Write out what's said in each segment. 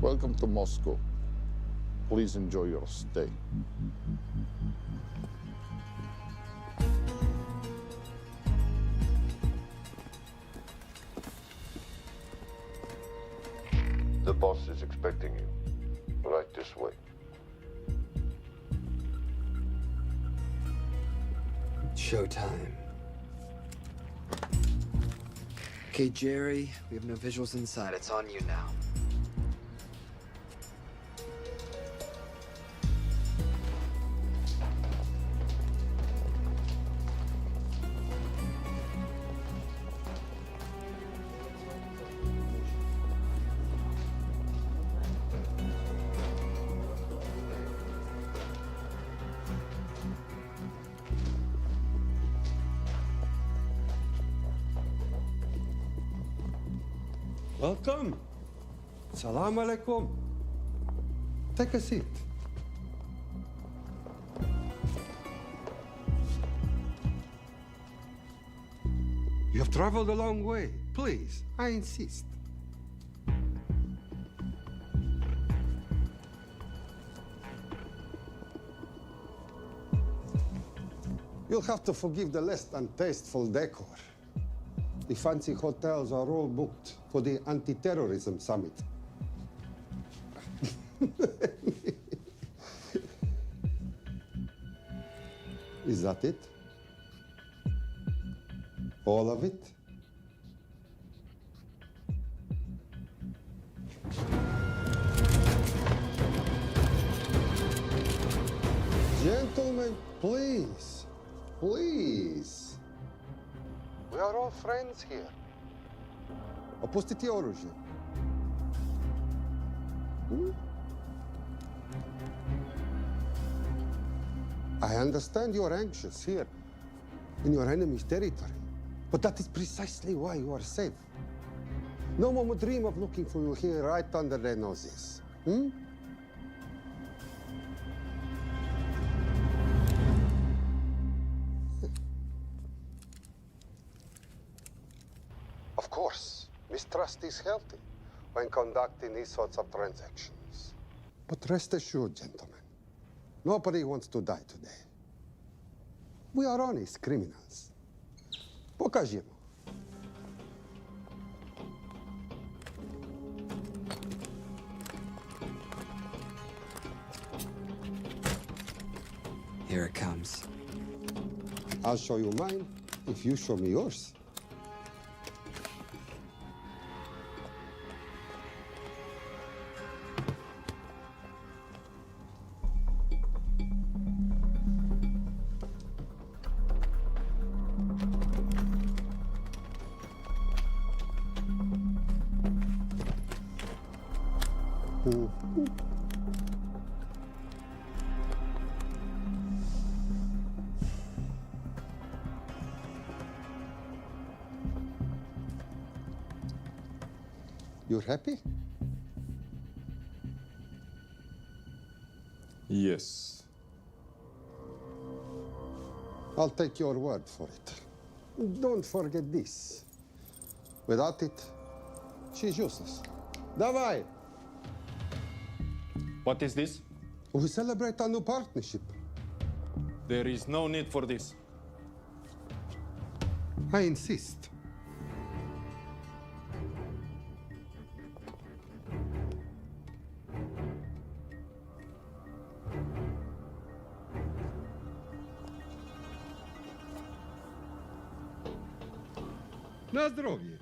Welcome to Moscow. Please enjoy your stay. The boss is expecting you. Right this way. Showtime. Okay, Jerry, we have no visuals inside. It's on you now. Welcome. Salam alaikum. Take a seat. You have traveled a long way. Please, I insist. You'll have to forgive the less than tasteful decor. The fancy hotels are all booked for the anti-terrorism summit. Is that it? All of it? Gentlemen, please, please. We are all friends here. Opustite oružje. I understand you're anxious here in your enemy's territory, but that is precisely why you are safe. No one would dream of looking for you here right under their noses. Of course, mistrust is healthy when conducting these sorts of transactions. But rest assured, gentlemen, nobody wants to die today. We are honest criminals. Pokażemy. Here it comes. I'll show you mine if you show me yours. You're happy? Yes. I'll take your word for it. Don't forget this. Without it, she's useless. Давай! What is this? We celebrate our new partnership. There is no need for this. I insist. Na zdrowie.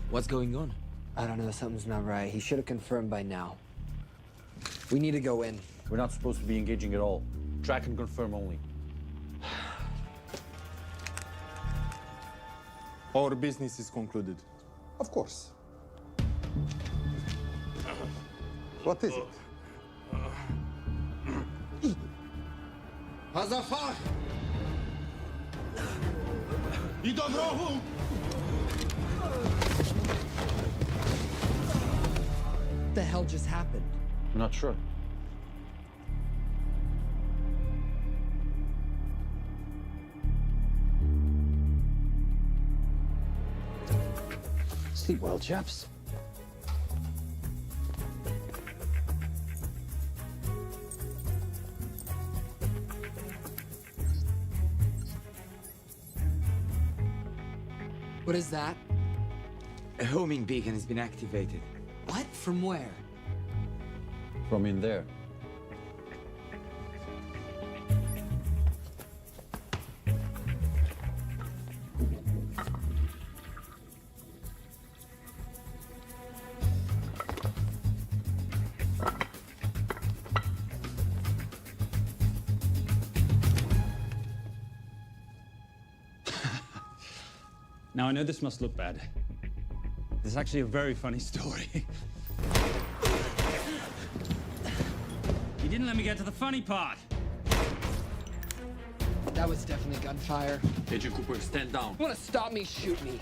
What's going on? I don't know. Something's not right. He should have confirmed by now. We need to go in. We're not supposed to be engaging at all. Track and confirm only. Our business is concluded. Of course. What is it? Hazafar! I do wrogu! What the hell just happened? I'm not sure. Sleep well, chaps. What is that? A homing beacon has been activated. What? From where? From in there. Now, I know this must look bad. This is actually a very funny story. You didn't let me get to the funny part. That was definitely gunfire. Agent Cooper, stand down. You wanna stop me, shoot me.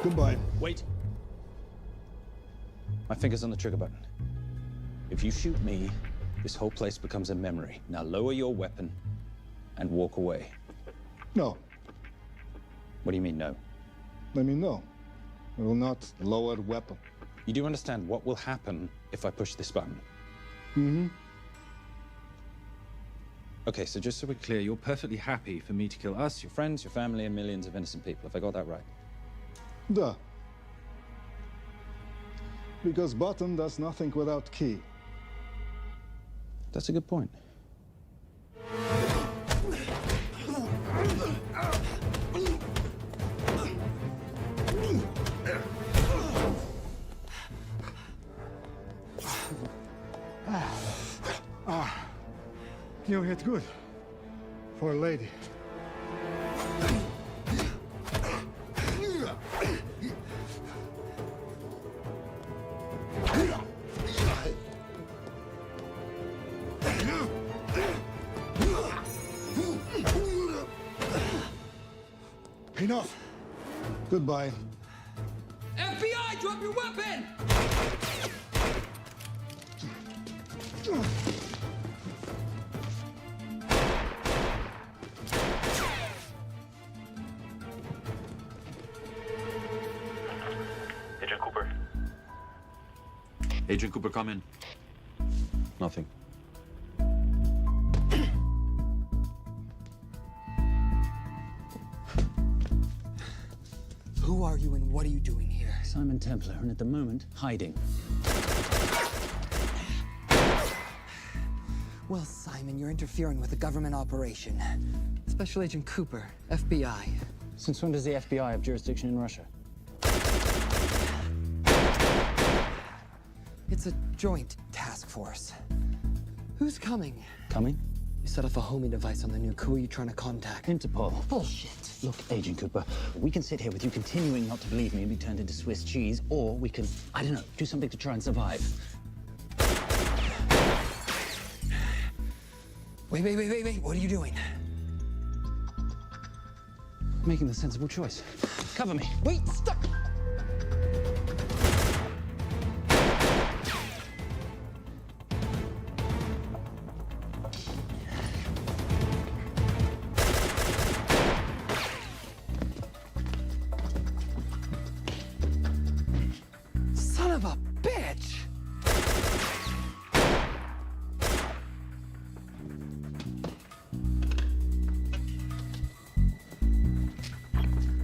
Goodbye. Wait. My finger's on the trigger button. If you shoot me, this whole place becomes a memory. Now lower your weapon and walk away. No. What do you mean, no? I mean, no. I will not lower weapon. You do understand what will happen if I push this button? Mm-hmm. Okay, so just so we're clear, you're perfectly happy for me to kill us, your friends, your family, and millions of innocent people. Have I got that right? Duh. Because button does nothing without key. That's a good point. You hit good. For a lady. Enough. Goodbye. FBI, drop your weapon! Agent Cooper. Agent Cooper, come in. Nothing. Who are you and what are you doing here? Simon Templar, and at the moment, hiding. Well, Simon, you're interfering with a government operation. Special Agent Cooper, FBI. Since when does the FBI have jurisdiction in Russia? It's a joint task force. Who's coming? Coming? You set off a homing device on the nuke. Who are you trying to contact? Interpol. Bullshit. Look, Agent Cooper, we can sit here with you continuing not to believe me and be turned into Swiss cheese, or we can, I don't know, do something to try and survive. Wait. What are you doing? Making the sensible choice. Cover me. Wait, stop! Son of a bitch!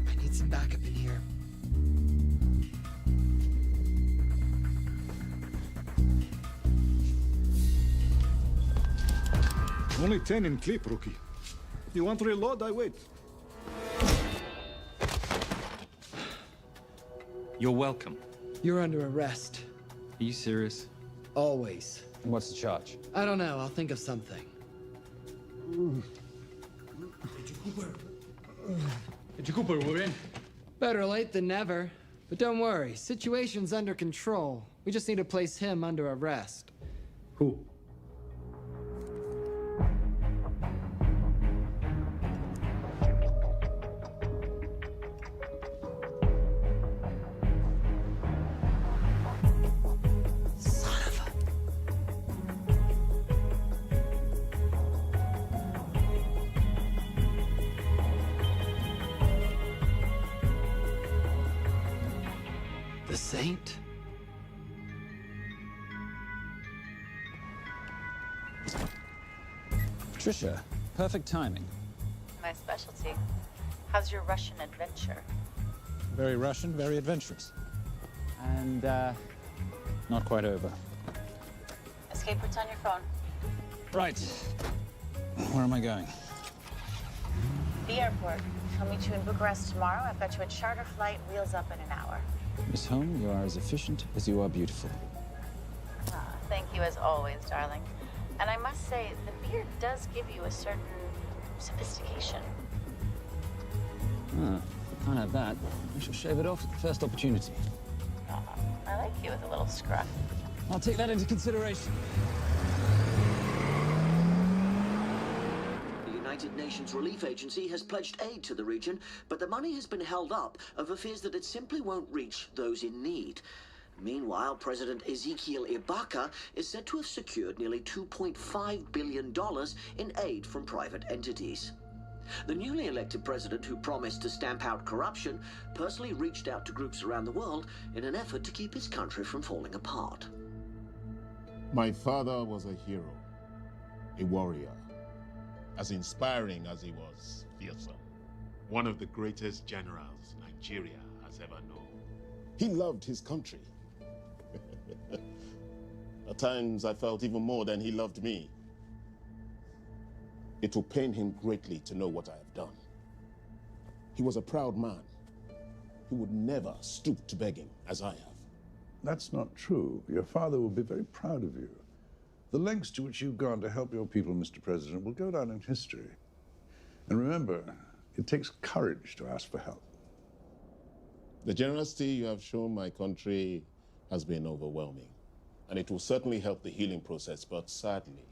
I need some backup in here. Only 10 in clip, rookie. You want to reload? I wait. You're welcome. You're under arrest. Are you serious? Always. What's the charge? I don't know. I'll think of something. Agent Cooper, we're in. Better late than never. But don't worry. Situation's under control. We just need to place him under arrest. Who? Son of a... The Saint? Patricia, perfect timing. My specialty. How's your Russian adventure? Very Russian, very adventurous. And, not quite over. Escape routes on your phone. Right. Where am I going? The airport. I'll meet you in Bucharest tomorrow. I've got you a charter flight, wheels up in an hour. Miss Holm, you are as efficient as you are beautiful. Ah, thank you as always, darling. And I must say, the beard does give you a certain sophistication. Ah, can't have that. I shall shave it off at the first opportunity. I like you with a little scruff. I'll take that into consideration. The United Nations Relief Agency has pledged aid to the region, but the money has been held up over fears that it simply won't reach those in need. Meanwhile, President Ezekiel Ibaka is said to have secured nearly $2.5 billion in aid from private entities. The newly elected president, who promised to stamp out corruption, personally reached out to groups around the world in an effort to keep his country from falling apart. My father was a hero, a warrior, as inspiring as he was fearsome. One of the greatest generals Nigeria has ever known. He loved his country. At times, I felt even more than he loved me. It will pain him greatly to know what I have done. He was a proud man. He would never stoop to begging, as I have. That's not true. Your father will be very proud of you. The lengths to which you've gone to help your people, Mr. President, will go down in history. And remember, it takes courage to ask for help. The generosity you have shown my country has been overwhelming. And it will certainly help the healing process, but sadly,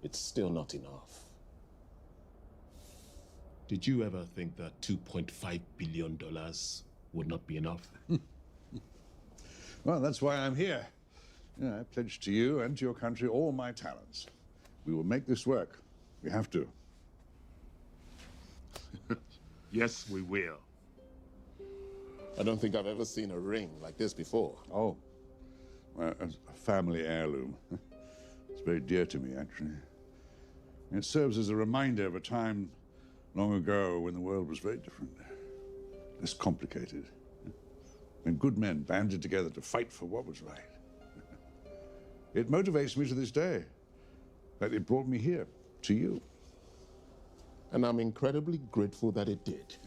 it's still not enough. Did you ever think that $2.5 billion would not be enough? Well, that's why I'm here. I pledge to you and to your country all my talents. We will make this work. We have to. Yes, we will. I don't think I've ever seen a ring like this before. Oh, well, it's a family heirloom. It's very dear to me, actually. It serves as a reminder of a time long ago when the world was very different, less complicated, when good men banded together to fight for what was right. It motivates me to this day, that it brought me here, to you. And I'm incredibly grateful that it did.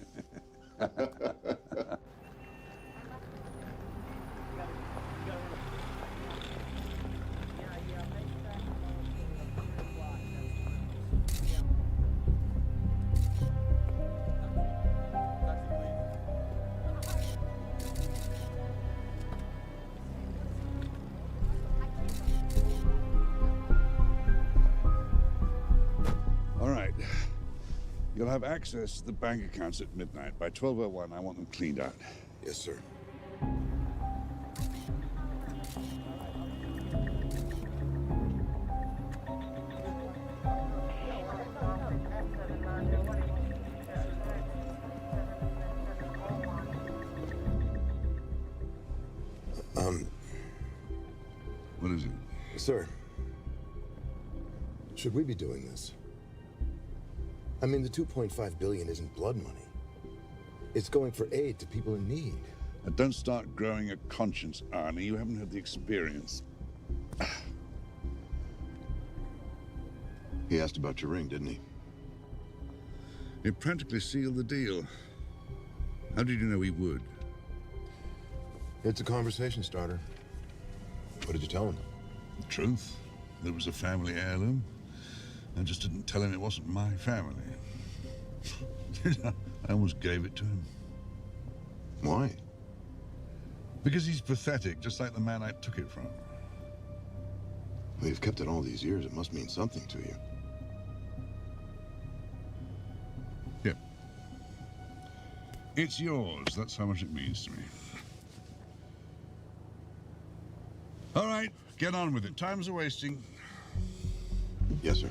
All right. You'll have access to the bank accounts at midnight. By 12:01, I want them cleaned out. Yes, sir. What is it? Sir, should we be doing this? I mean, the $2.5 billion isn't blood money. It's going for aid to people in need. Now, don't start growing a conscience, Arnie. You haven't had the experience. He asked about your ring, didn't he? It practically sealed the deal. How did you know he would? It's a conversation starter. What did you tell him? The truth. There was a family heirloom. I just didn't tell him it wasn't my family. I almost gave it to him. Why? Because he's pathetic, just like the man I took it from. Well, you've kept it all these years. It must mean something to you. Yeah. It's yours. That's how much it means to me. All right, get on with it. Time's a-wasting. Yes, sir.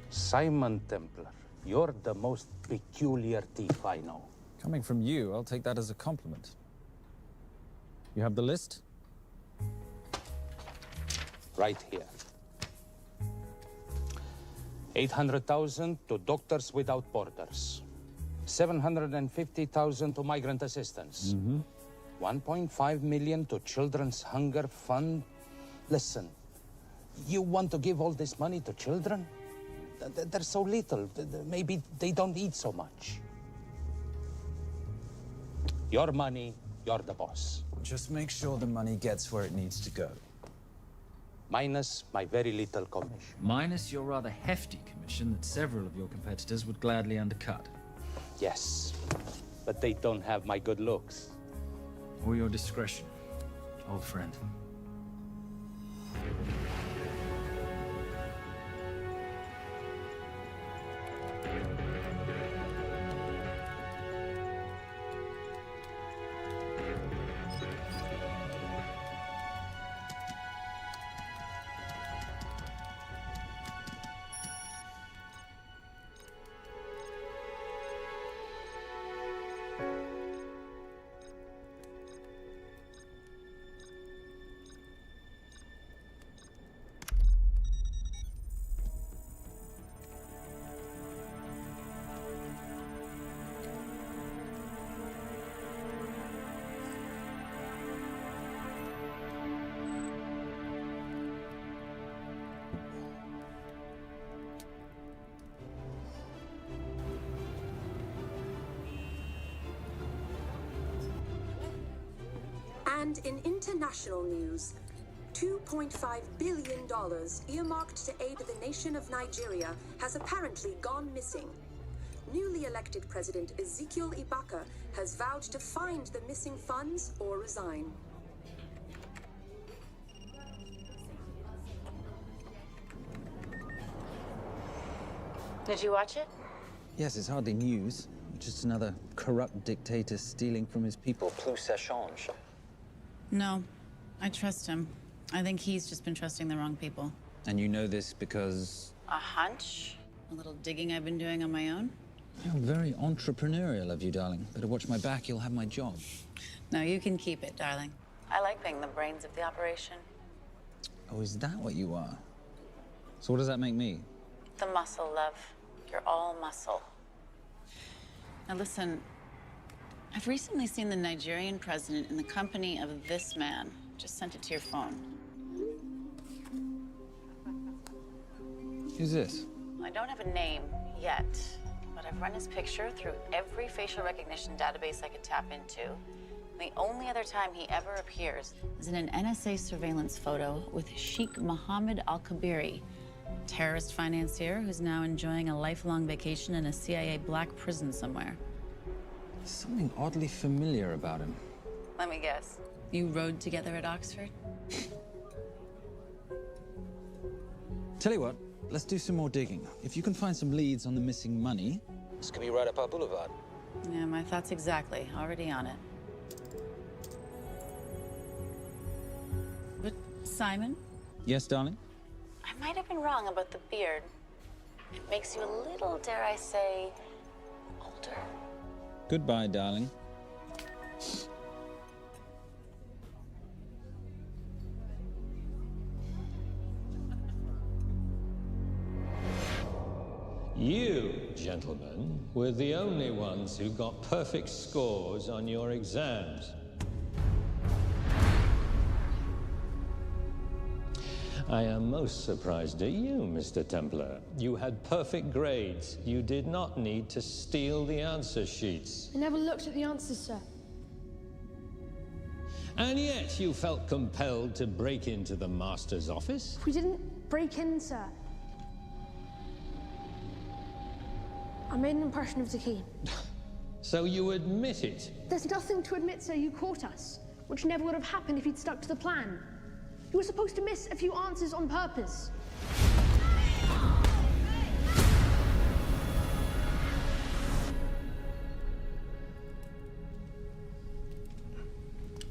Simon Templar, you're the most peculiar thief I know. Coming from you, I'll take that as a compliment. You have the list? Right here. 800,000 to Doctors Without Borders. 750,000 to migrant assistance. 1.5 million to Children's Hunger Fund. Listen, you want to give all this money to children? They're so little. Maybe they don't eat so much. Your money, you're the boss. Just make sure the money gets where it needs to go. Minus my very little commission. Minus your rather hefty commission that several of your competitors would gladly undercut. Yes, but they don't have my good looks. Or your discretion, old friend. And in international news, $2.5 billion earmarked to aid the nation of Nigeria has apparently gone missing. Newly elected President Ezekiel Ibaka has vowed to find the missing funds or resign. Did you watch it? Yes, it's hardly news. Just another corrupt dictator stealing from his people. Plus ça change. No, I trust him. I think he's just been trusting the wrong people. And you know this because... A hunch? A little digging I've been doing on my own? You're very entrepreneurial of you, darling. Better watch my back, you'll have my job. No, you can keep it, darling. I like being the brains of the operation. Oh, is that what you are? So what does that make me? The muscle, love. You're all muscle. Now listen, I've recently seen the Nigerian president in the company of this man. Just sent it to your phone. Who's this? I don't have a name yet, but I've run his picture through every facial recognition database I could tap into. The only other time he ever appears is in an NSA surveillance photo with Sheikh Mohammed Al-Kabiri, terrorist financier who's now enjoying a lifelong vacation in a CIA black prison somewhere. There's something oddly familiar about him. Let me guess. You rode together at Oxford? Tell you what, let's do some more digging. If you can find some leads on the missing money, this could be right up our boulevard. Yeah, my thoughts exactly. Already on it. Simon? Yes, darling? I might have been wrong about the beard. It makes you a little, dare I say, older. Goodbye, darling. You, gentlemen, were the only ones who got perfect scores on your exams. I am most surprised at you, Mr. Templar. You had perfect grades. You did not need to steal the answer sheets. I never looked at the answers, sir. And yet you felt compelled to break into the master's office? We didn't break in, sir. I made an impression of the key. So you admit it? There's nothing to admit, sir. You caught us, which never would have happened if you'd stuck to the plan. You were supposed to miss a few answers on purpose.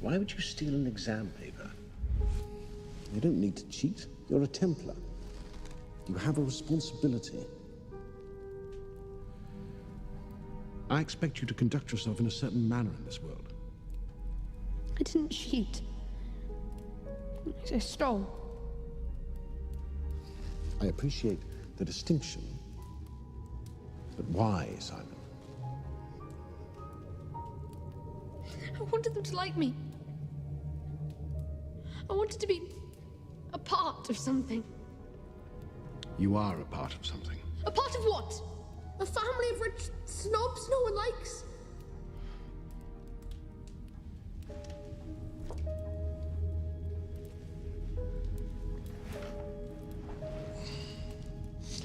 Why would you steal an exam paper? You don't need to cheat. You're a Templar. You have a responsibility. I expect you to conduct yourself in a certain manner in this world. I didn't cheat. I stole. I appreciate the distinction. But why, Simon? I wanted them to like me. I wanted to be a part of something. You are a part of something. A part of what? A family of rich snobs no one likes?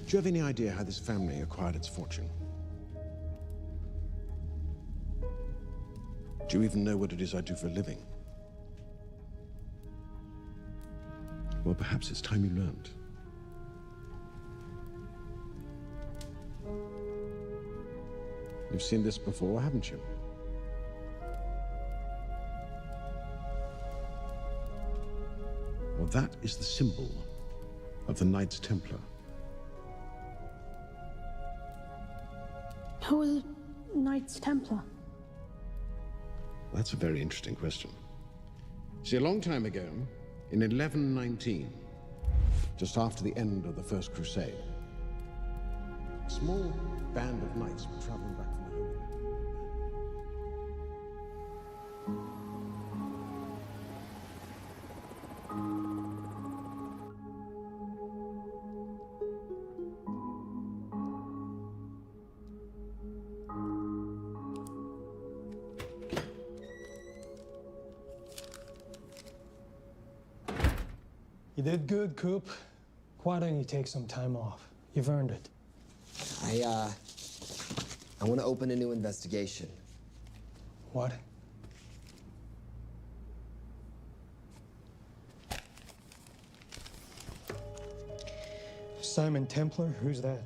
Do you have any idea how this family acquired its fortune? Do you even know what it is I do for a living? Well, perhaps it's time you learned. You've seen this before, haven't you? Well, that is the symbol of the Knights Templar. Who are the Knights Templar? That's a very interesting question. See, a long time ago, in 1119, just after the end of the First Crusade, a small band of knights were traveling back from the Holy Land. You did good, Coop. Why don't you take some time off? You've earned it. I want to open a new investigation. What? Simon Templar? Who's that?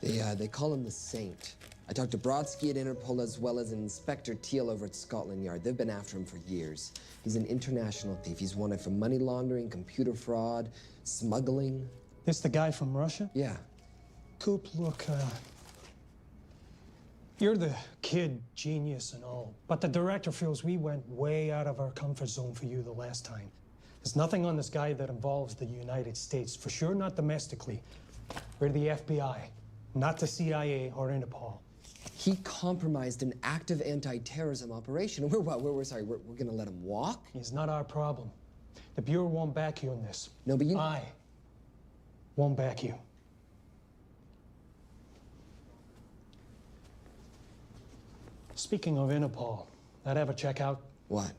They call him the Saint. I talked to Brodsky at Interpol as well as Inspector Teal over at Scotland Yard. They've been after him for years. He's an international thief. He's wanted for money laundering, computer fraud, smuggling. This the guy from Russia? Yeah. Coop, look, you're the kid genius and all, but the director feels we went way out of our comfort zone for you the last time. There's nothing on this guy that involves the United States, for sure not domestically. We're the FBI, not the CIA or Interpol. He compromised an active anti-terrorism operation. We're gonna let him walk? He's not our problem. The Bureau won't back you on this. No, but you... I won't back you. Speaking of Interpol, that ever check out? What?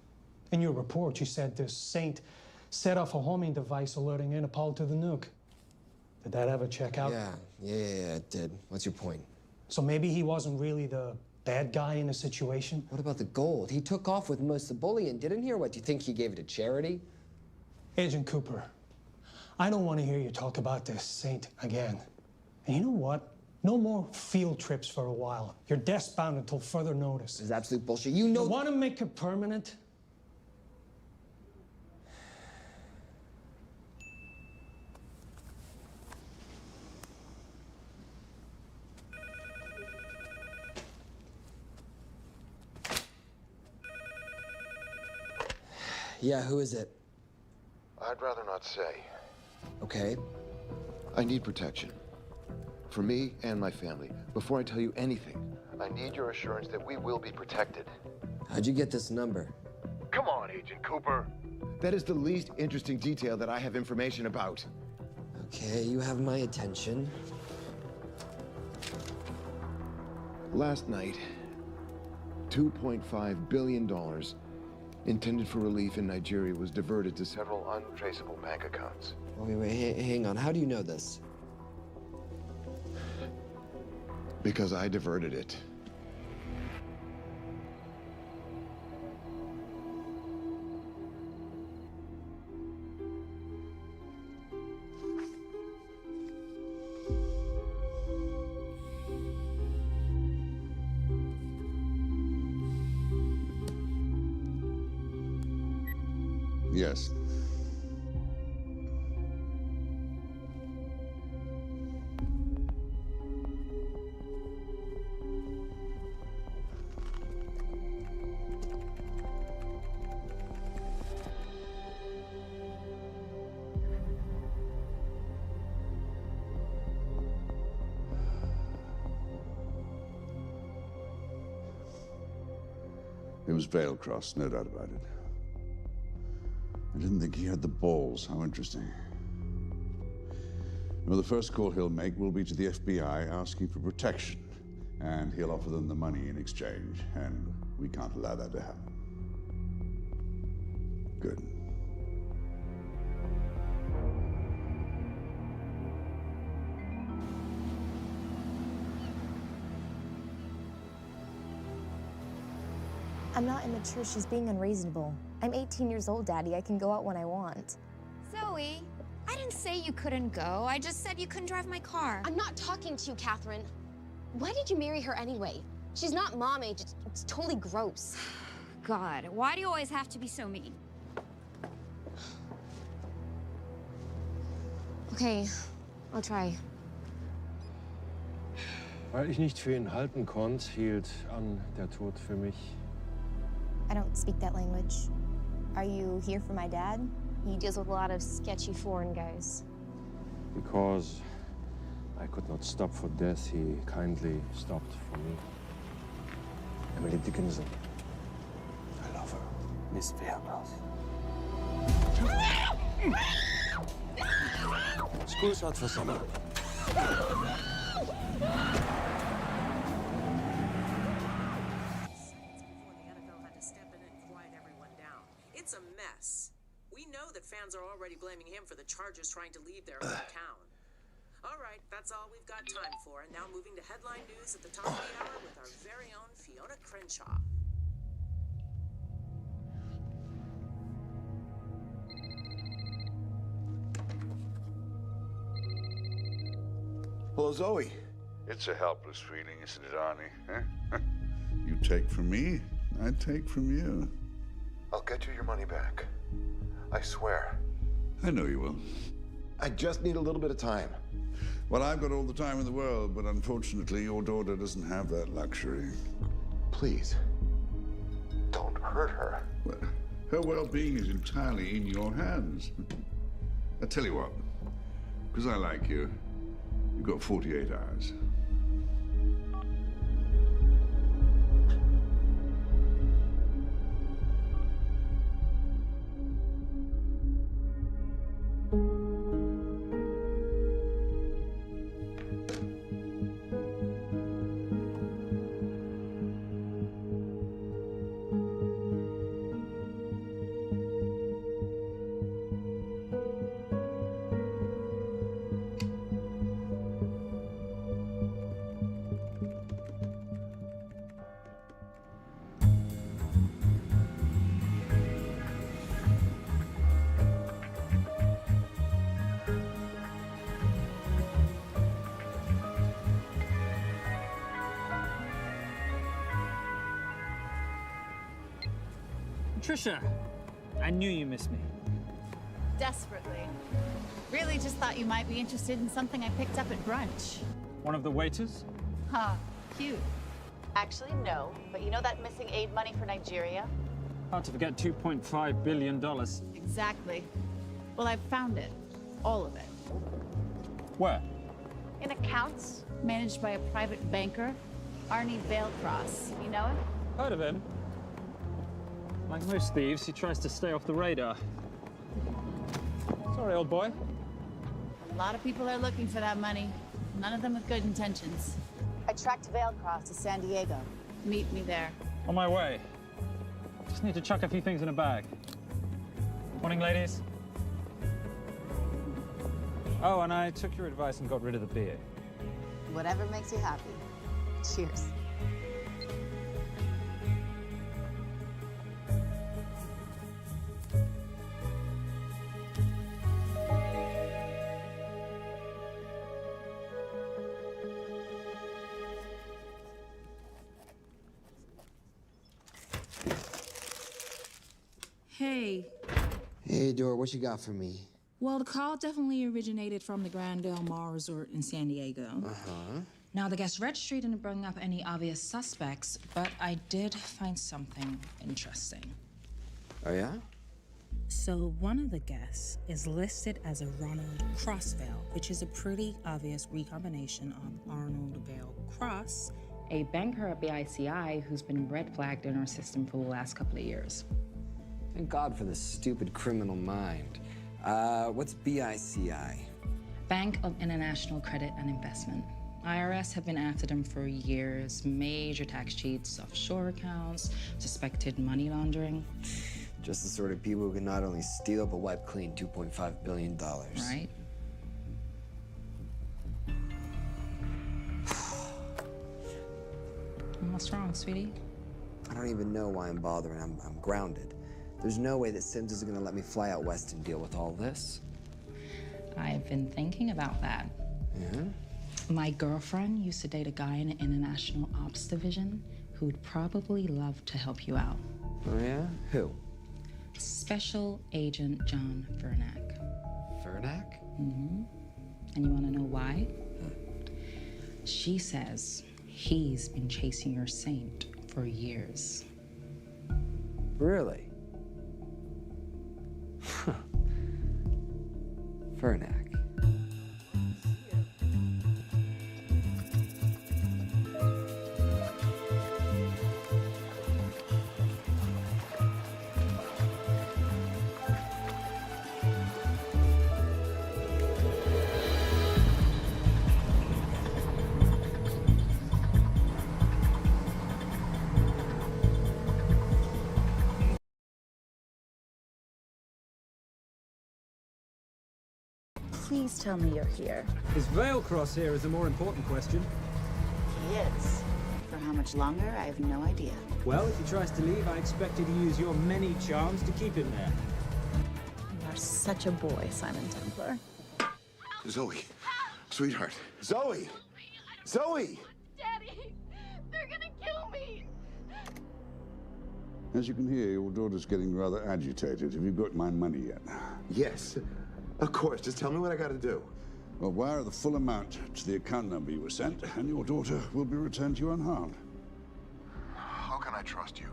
In your report, you said this Saint set off a homing device alerting Interpol to the nuke. Did that ever check out? Yeah, it did. What's your point? So maybe he wasn't really the bad guy in the situation? What about the gold? He took off with most of the bullion, didn't he? Or what, do you think he gave it to charity? Agent Cooper, I don't want to hear you talk about this Saint again. And you know what? No more field trips for a while. You're desk-bound until further notice. This is absolute bullshit. You know... You want to make it permanent? Yeah, who is it? I'd rather not say. Okay. I need protection. For me and my family. Before I tell you anything, I need your assurance that we will be protected. How'd you get this number? Come on, Agent Cooper. That is the least interesting detail that I have information about. Okay, you have my attention. Last night, $2.5 billion intended for relief in Nigeria was diverted to several untraceable bank accounts. Wait, hang on. How do you know this? Because I diverted it. Yes. It was veil crossed, no doubt about it. I didn't think he had the balls. How interesting. Well, the first call he'll make will be to the FBI asking for protection. And he'll offer them the money in exchange. And we can't allow that to happen. Good. I'm not immature. She's being unreasonable. I'm 18 years old, Daddy. I can go out when I want. Zoe, I didn't say you couldn't go. I just said you couldn't drive my car. I'm not talking to you, Catherine. Why did you marry her anyway? She's not mom age. It's totally gross. God, why do you always have to be so mean? Okay, I'll try. Weil ich nicht für ihn halten konnte, hielt an der Tod für mich. I don't speak that language. Are you here for my dad? He deals with a lot of sketchy foreign guys. Because I could not stop for death, he kindly stopped for me. Emily Dickinson. I love her. Miss Fairbanks. School's out for summer. It's a mess. We know that fans are already blaming him for the Chargers trying to leave their hometown. All right, that's all we've got time for. And now moving to headline news at the top of the hour with our very own Fiona Crenshaw. Hello, Zoe. It's a helpless feeling, isn't it, Arnie? Huh? You take from me, I take from you. I'll get you your money back. I swear. I know you will. I just need a little bit of time. Well, I've got all the time in the world, but unfortunately, your daughter doesn't have that luxury. Please, don't hurt her. Well, her well-being is entirely in your hands. I tell you what, because I like you, you've got 48 hours. Trisha, I knew you missed me. Desperately. Really just thought you might be interested in something I picked up at brunch. One of the waiters? Huh, cute. Actually, no. But you know that missing aid money for Nigeria? Hard to forget $2.5 billion. Exactly. Well, I've found it. All of it. Where? In accounts managed by a private banker, Arnie Veilcross. You know him? Heard of him. Like most thieves, he tries to stay off the radar. Sorry, old boy. A lot of people are looking for that money. None of them with good intentions. I tracked Veilcross to San Diego. Meet me there. On my way. Just need to chuck a few things in a bag. Morning, ladies. Oh, and I took your advice and got rid of the beer. Whatever makes you happy. Cheers. Hey. Hey, Dora, what you got for me? Well, the call definitely originated from the Grand Del Mar Resort in San Diego. Uh-huh. Now, the guest registry didn't bring up any obvious suspects, but I did find something interesting. Oh, yeah? So one of the guests is listed as a Ronald Crossvale, which is a pretty obvious recombination of Arnold Vale Cross, a banker at BICI who's been red flagged in our system for the last couple of years. Thank God for this stupid criminal mind. What's BICI? Bank of International Credit and Investment. IRS have been after them for years. Major tax cheats, offshore accounts, suspected money laundering. Just the sort of people who can not only steal but wipe clean $2.5 billion. Right. What's wrong, sweetie? I don't even know why I'm bothering. I'm grounded. There's no way that Sims is gonna let me fly out west and deal with all this. I've been thinking about that. Yeah? My girlfriend used to date a guy in the International Ops Division who'd probably love to help you out. Oh, yeah? Who? Special Agent John Vernack. Vernack? Mm-hmm. And you want to know why? She says he's been chasing your saint for years. Really? Vernack. Please tell me you're here. Is Veilcross here is the more important question. He is. For how much longer, I have no idea. Well, if he tries to leave, I expect you to use your many charms to keep him there. You are such a boy, Simon Templar. Zoe, sweetheart. Zoe! Zoe! Daddy, they're gonna kill me. As you can hear, your daughter's getting rather agitated. Have you got my money yet? Yes. Of course. Just tell me what I got to do. Well, wire the full amount to the account number you were sent, and your daughter will be returned to you unharmed. How can I trust you?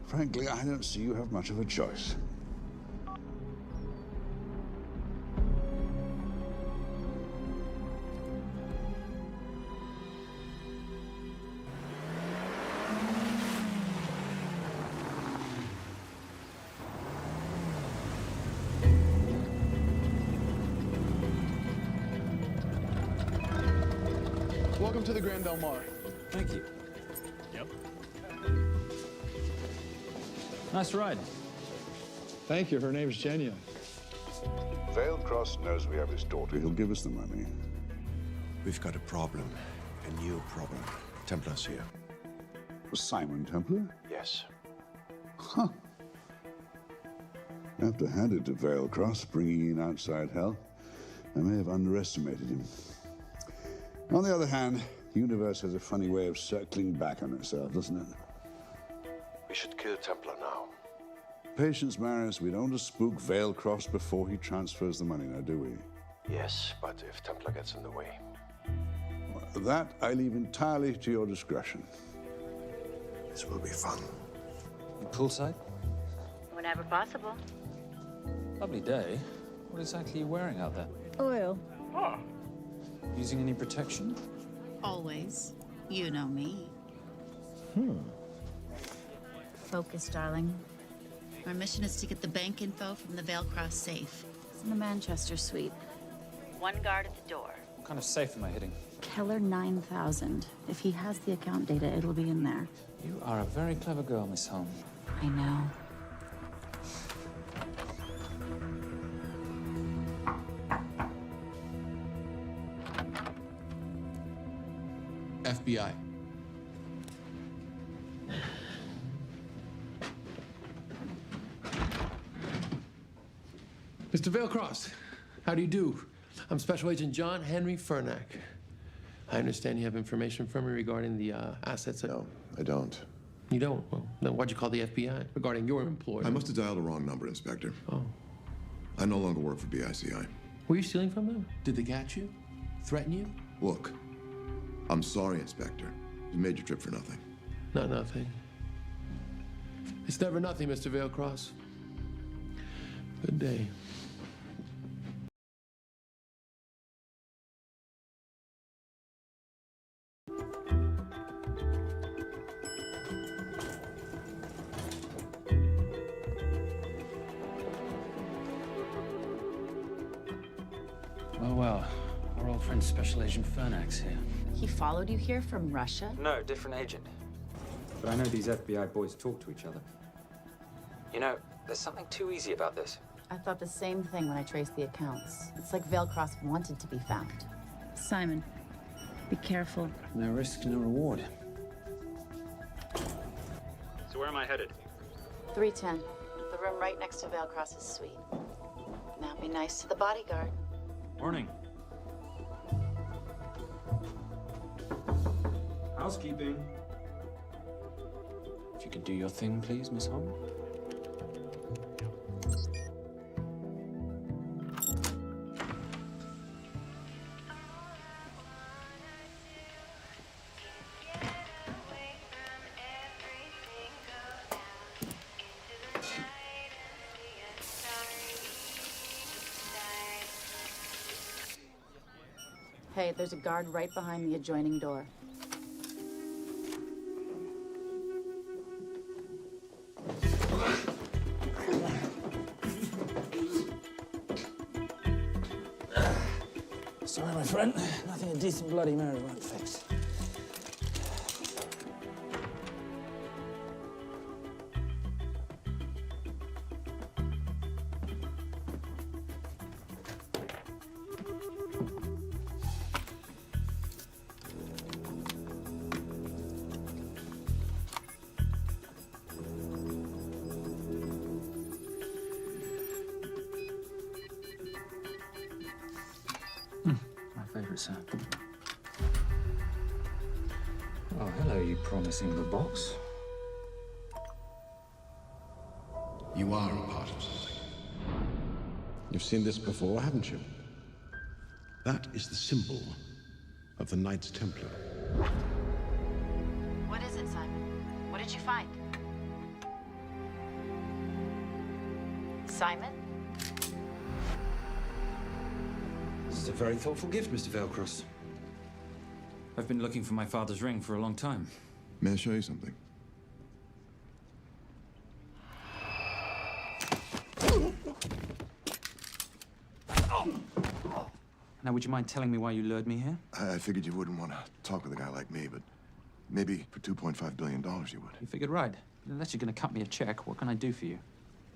Frankly, I don't see you have much of a choice. Welcome to the Grand Del Mar. Thank you. Yep. Nice ride. Thank you. Her name's Genya. Veilcross knows we have his daughter. He'll give us the money. We've got a problem. A new problem. Templar's here. Simon Templar? Yes. Huh. I have to hand it to Veilcross, bringing in outside help. I may have underestimated him. On the other hand, the universe has a funny way of circling back on itself, doesn't it? We should kill Templar now. Patience, Maris. We don't want to spook Veilcross before he transfers the money, now, do we? Yes, but if Templar gets in the way. That I leave entirely to your discretion. This will be fun. Poolside? Whenever possible. Lovely day. What exactly are you wearing out there? Oil. Using any protection? Always. You know me. Focus, darling. Our mission is to get the bank info from the Vale Cross safe. It's in the Manchester suite. One guard at the door. What kind of safe am I hitting? Keller 9000. If he has the account data, it'll be in there. You are a very clever girl, Miss Holm. I know. FBI. Mr. Valecross, how do you do? I'm Special Agent John Henry Furnack. I understand you have information from me regarding the assets. No, I don't. You don't? Well, then why'd you call the FBI regarding your employer? I must have dialed the wrong number, Inspector. Oh. I no longer work for BICI. Were you stealing from them? Did they catch you? Threaten you? Look, I'm sorry, Inspector. You made your trip for nothing. Not nothing. It's never nothing, Mr. Valecross. Good day. Well, our old friend Special Agent Furnack's here. He followed you here from Russia? No, different agent. But I know these FBI boys talk to each other. You know, there's something too easy about this. I thought the same thing when I traced the accounts. It's like Valecross wanted to be found. Simon, be careful. No risk, no reward. So where am I headed? 310. The room right next to Valecross's suite. Now be nice to the bodyguard. Morning. Housekeeping. If you could do your thing, please, Miss Holm. Hey, there's a guard right behind the adjoining door. Sorry, my friend. Nothing a decent Bloody Mary won't fix. Sir. Oh, hello, you promising the box. You are a part of something. You've seen this before, haven't you? That is the symbol of the Knights Templar. What is it, Simon? What did you find? Simon? This is a very thoughtful gift, Mr. Valecross. I've been looking for my father's ring for a long time. May I show you something? Now, would you mind telling me why you lured me here? I figured you wouldn't want to talk with a guy like me, but maybe for $2.5 billion you would. You figured right. Unless you're going to cut me a check, what can I do for you?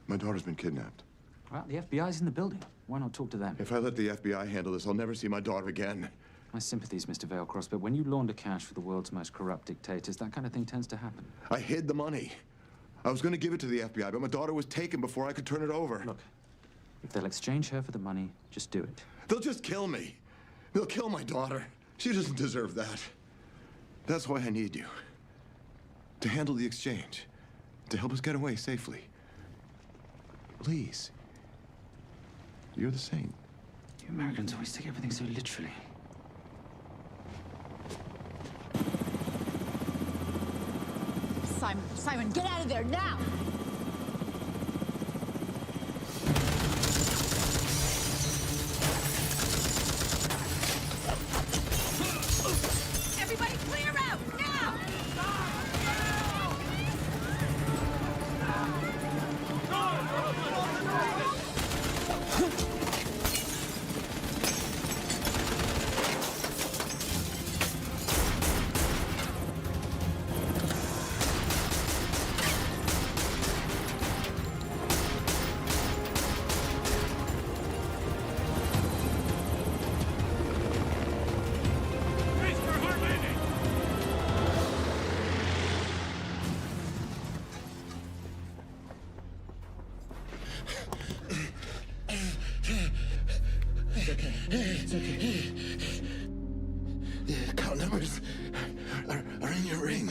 My daughter's been kidnapped. Well, the FBI's in the building. Why not talk to them? If I let the FBI handle this, I'll never see my daughter again. My sympathies, Mr. Valecross, but when you launder cash for the world's most corrupt dictators, that kind of thing tends to happen. I hid the money. I was going to give it to the FBI, but my daughter was taken before I could turn it over. Look, if they'll exchange her for the money, just do it. They'll just kill me. They'll kill my daughter. She doesn't deserve that. That's why I need you. To handle the exchange. To help us get away safely. Please. You're the saint. You Americans always take everything so literally. Simon. Simon, get out of there now! Everybody clear out, now! It's okay. The account numbers are in your ring.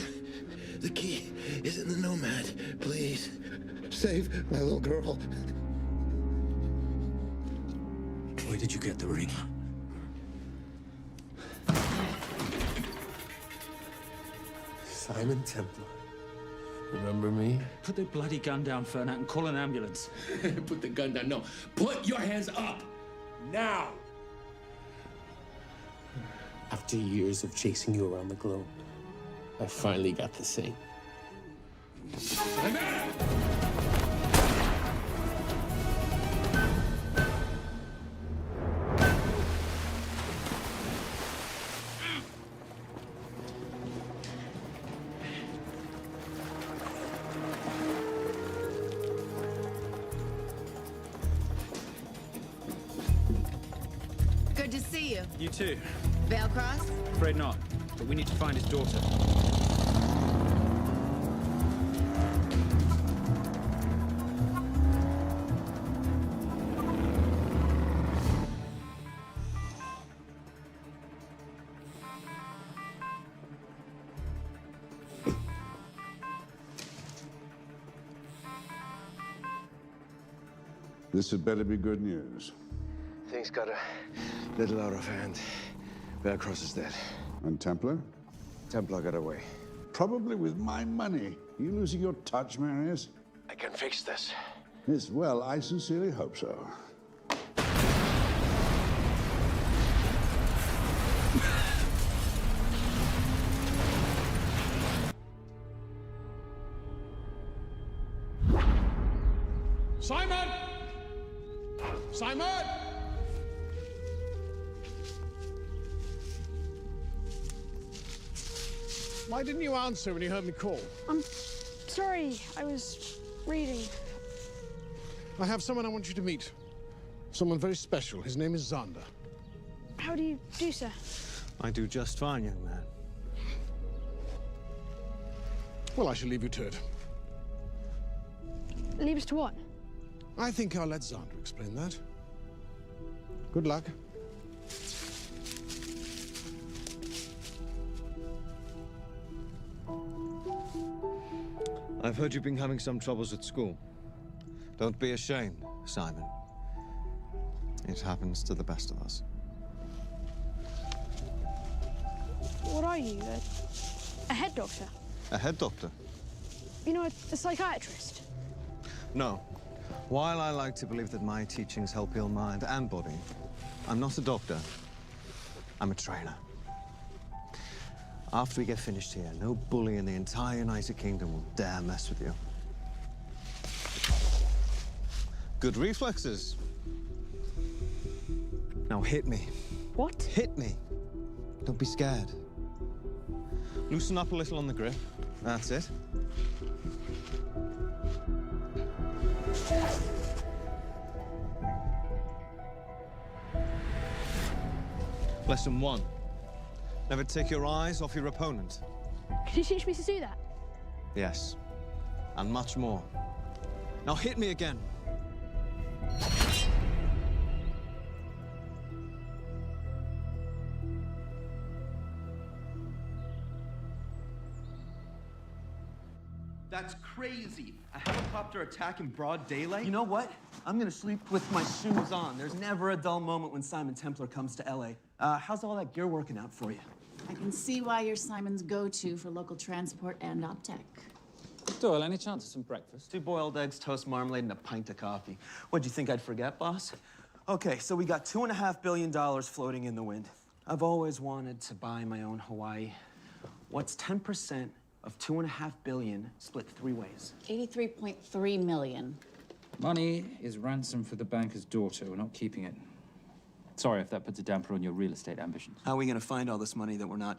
The key is in the Nomad. Please, save my little girl. Where did you get the ring? Simon Templar. Remember me? Put the bloody gun down, Fernak, and call an ambulance. Put the gun down. No. Put your hands up. Now. After years of chasing you around the globe, I finally got the same. Good to see you. You too. Veil cross? Afraid not, but we need to find his daughter. This had better be good news. Things got a little out of hand. Bearcross is dead. And Templar? Templar got away. Probably with my money. You losing your touch, Marius? I can fix this. Yes, well, I sincerely hope so. Simon! Simon! Why didn't you answer when you heard me call? I'm sorry, I was reading. I have someone I want you to meet. Someone very special. His name is Xander. How do you do, sir? I do just fine, young man. Well, I shall leave you to it. Leave us to what? I think I'll let Xander explain that. Good luck. I've heard you've been having some troubles at school. Don't be ashamed, Simon. It happens to the best of us. What are you, a head doctor? A head doctor? You know, a psychiatrist? No. While I like to believe that my teachings help heal mind and body, I'm not a doctor. I'm a trainer. After we get finished here, no bully in the entire United Kingdom will dare mess with you. Good reflexes. Now hit me. What? Hit me. Don't be scared. Loosen up a little on the grip. That's it. Lesson 1. Never take your eyes off your opponent. Can you teach me to do that? Yes. And much more. Now hit me again. That's crazy. A helicopter attack in broad daylight? You know what? I'm gonna sleep with my shoes on. There's never a dull moment when Simon Templar comes to LA. How's all that gear working out for you? I can see why you're Simon's go-to for local transport and optech. Doyle, any chance of some breakfast? 2 boiled eggs, toast, marmalade, and a pint of coffee. What'd you think I'd forget, boss? Okay, so we got $2.5 billion floating in the wind. I've always wanted to buy my own Hawaii. What's 10% of $2.5 billion split 3 ways? 83.3 million. Money is ransom for the banker's daughter. We're not keeping it. Sorry if that puts a damper on your real estate ambitions. How are we gonna find all this money that we're not,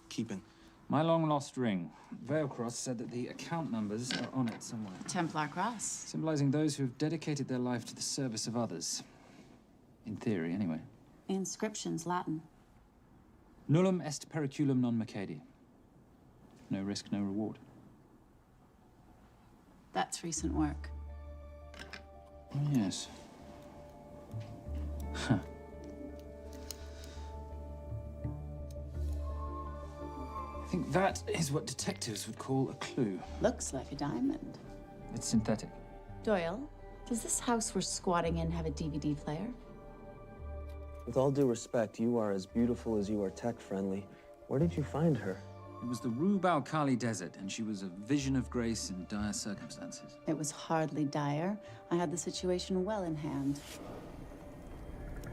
keeping? My long-lost ring. Veilcross said that the account numbers are on it somewhere. Templar cross. Symbolizing those who have dedicated their life to the service of others. In theory, anyway. Inscription's Latin. Nullum est periculum non mercedi. No risk, no reward. That's recent work. Oh, yes. Huh. I think that is what detectives would call a clue. Looks like a diamond. It's synthetic. Doyle, does this house we're squatting in have a DVD player? With all due respect, you are as beautiful as you are tech-friendly. Where did you find her? It was the Rub al-Khali Desert, and she was a vision of grace in dire circumstances. It was hardly dire. I had the situation well in hand.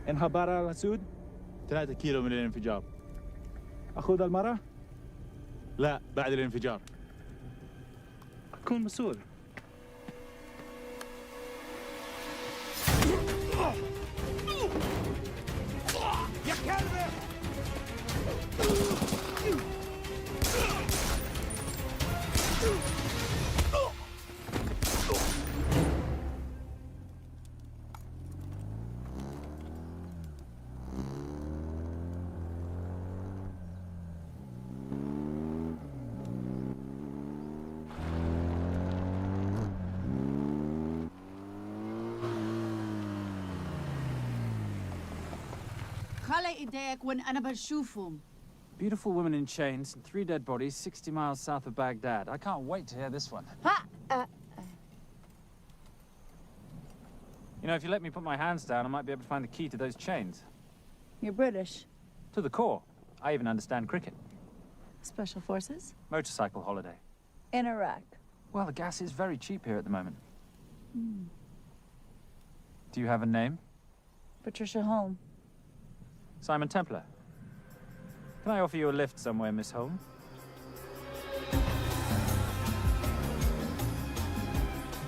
انخبر على السود 3 كيلو من الانفجار. أخذ المرة؟ لا بعد الانفجار. أكون مسؤول. يا كلب! Beautiful woman in chains and 3 dead bodies 60 miles south of Baghdad. I can't wait to hear this one. You know, if you let me put my hands down, I might be able to find the key to those chains. You're British. To the core. I even understand cricket. Special forces? Motorcycle holiday. In Iraq. Well, the gas is very cheap here at the moment. Do you have a name? Patricia Holm. Simon Templar. Can I offer you a lift somewhere, Miss Holm?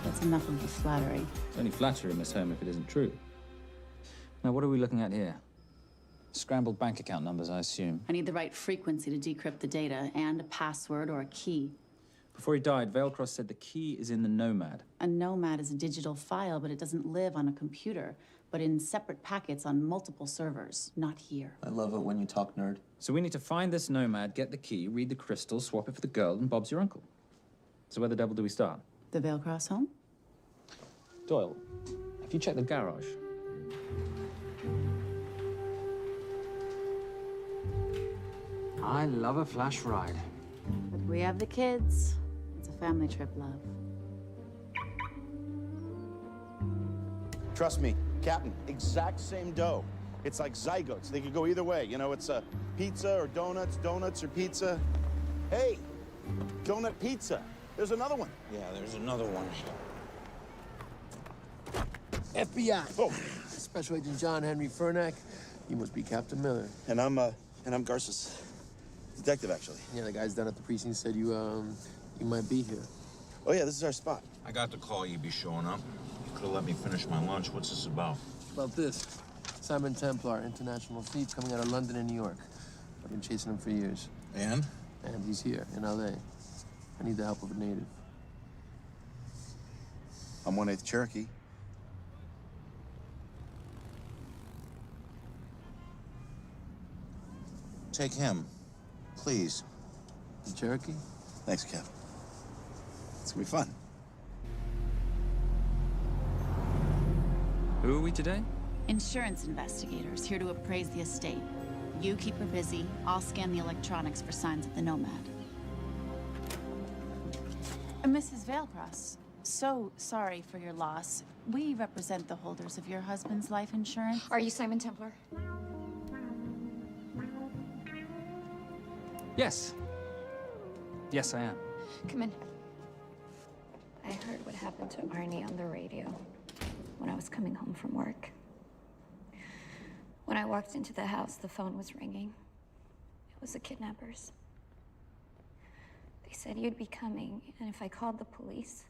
That's enough of the flattery. It's only flattery, Miss Holm, if it isn't true. Now, what are we looking at here? Scrambled bank account numbers, I assume. I need the right frequency to decrypt the data and a password or a key. Before he died, Veilcross said the key is in the Nomad. A Nomad is a digital file, but it doesn't live on a computer, but in separate packets on multiple servers, not here. I love it when you talk nerd. So we need to find this Nomad, get the key, read the crystal, swap it for the girl, and Bob's your uncle. So where the devil do we start? The Veilcross home? Doyle, have you checked the garage? I love a flash ride. But we have the kids. It's a family trip, love. Trust me, Captain, exact same dough. It's like zygotes. They could go either way. You know, it's a pizza or donuts, donuts or pizza. Hey, donut pizza. There's another one. Yeah, there's another one. FBI. Oh. Special Agent John Henry Furnack. You must be Captain Miller. And I'm Garces. Detective, actually. Yeah, the guys down at the precinct said you might be here. Oh, yeah, this is our spot. I got the call you'd be showing up. You could have let me finish my lunch. What's this about? About this. Simon Templar, international thief coming out of London and New York. I've been chasing him for years. And? And he's here, in L.A. I need the help of a native. I'm 1/8 Cherokee. Take him, please. The Cherokee? Thanks, Kev. It's gonna be fun. Who are we today? Insurance investigators here to appraise the estate. You keep her busy. I'll scan the electronics for signs of the Nomad. Mrs. Veilcross, so sorry for your loss. We represent the holders of your husband's life insurance. Are you Simon Templar? Yes. Yes, I am. Come in. happened to Arnie on the radio when I was coming home from work. When I walked into the house, the phone was ringing. It was the kidnappers. They said you'd be coming, and if I called the police,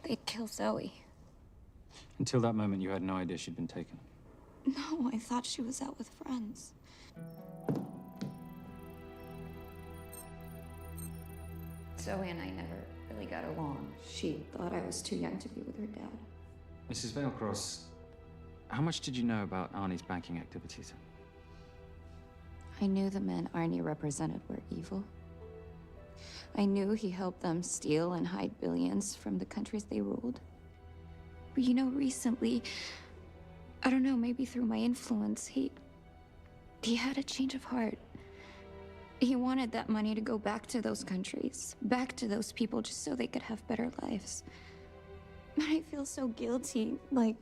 they'd kill Zoe. Until that moment, you had no idea she'd been taken. No, I thought she was out with friends. Zoe and I never really got along. She thought I was too young to be with her dad. Mrs. Vailcross, how much did you know about Arnie's banking activities? I knew the men Arnie represented were evil. I knew he helped them steal and hide billions from the countries they ruled. But you know, recently, I don't know, maybe through my influence, he had a change of heart. He wanted that money to go back to those countries, back to those people, just so they could have better lives. But I feel so guilty, like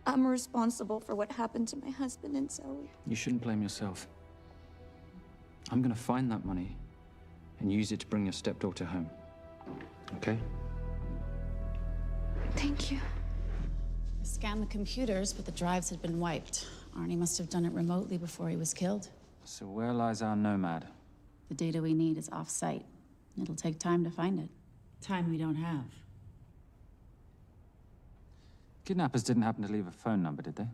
I'm responsible for what happened to my husband and Zoe. You shouldn't blame yourself. I'm gonna find that money and use it to bring your stepdaughter home. Okay? Thank you. I scanned the computers, but the drives had been wiped. Arnie must have done it remotely before he was killed. So where lies our nomad? The data we need is off-site. It'll take time to find it. Time we don't have. Kidnappers didn't happen to leave a phone number, did they?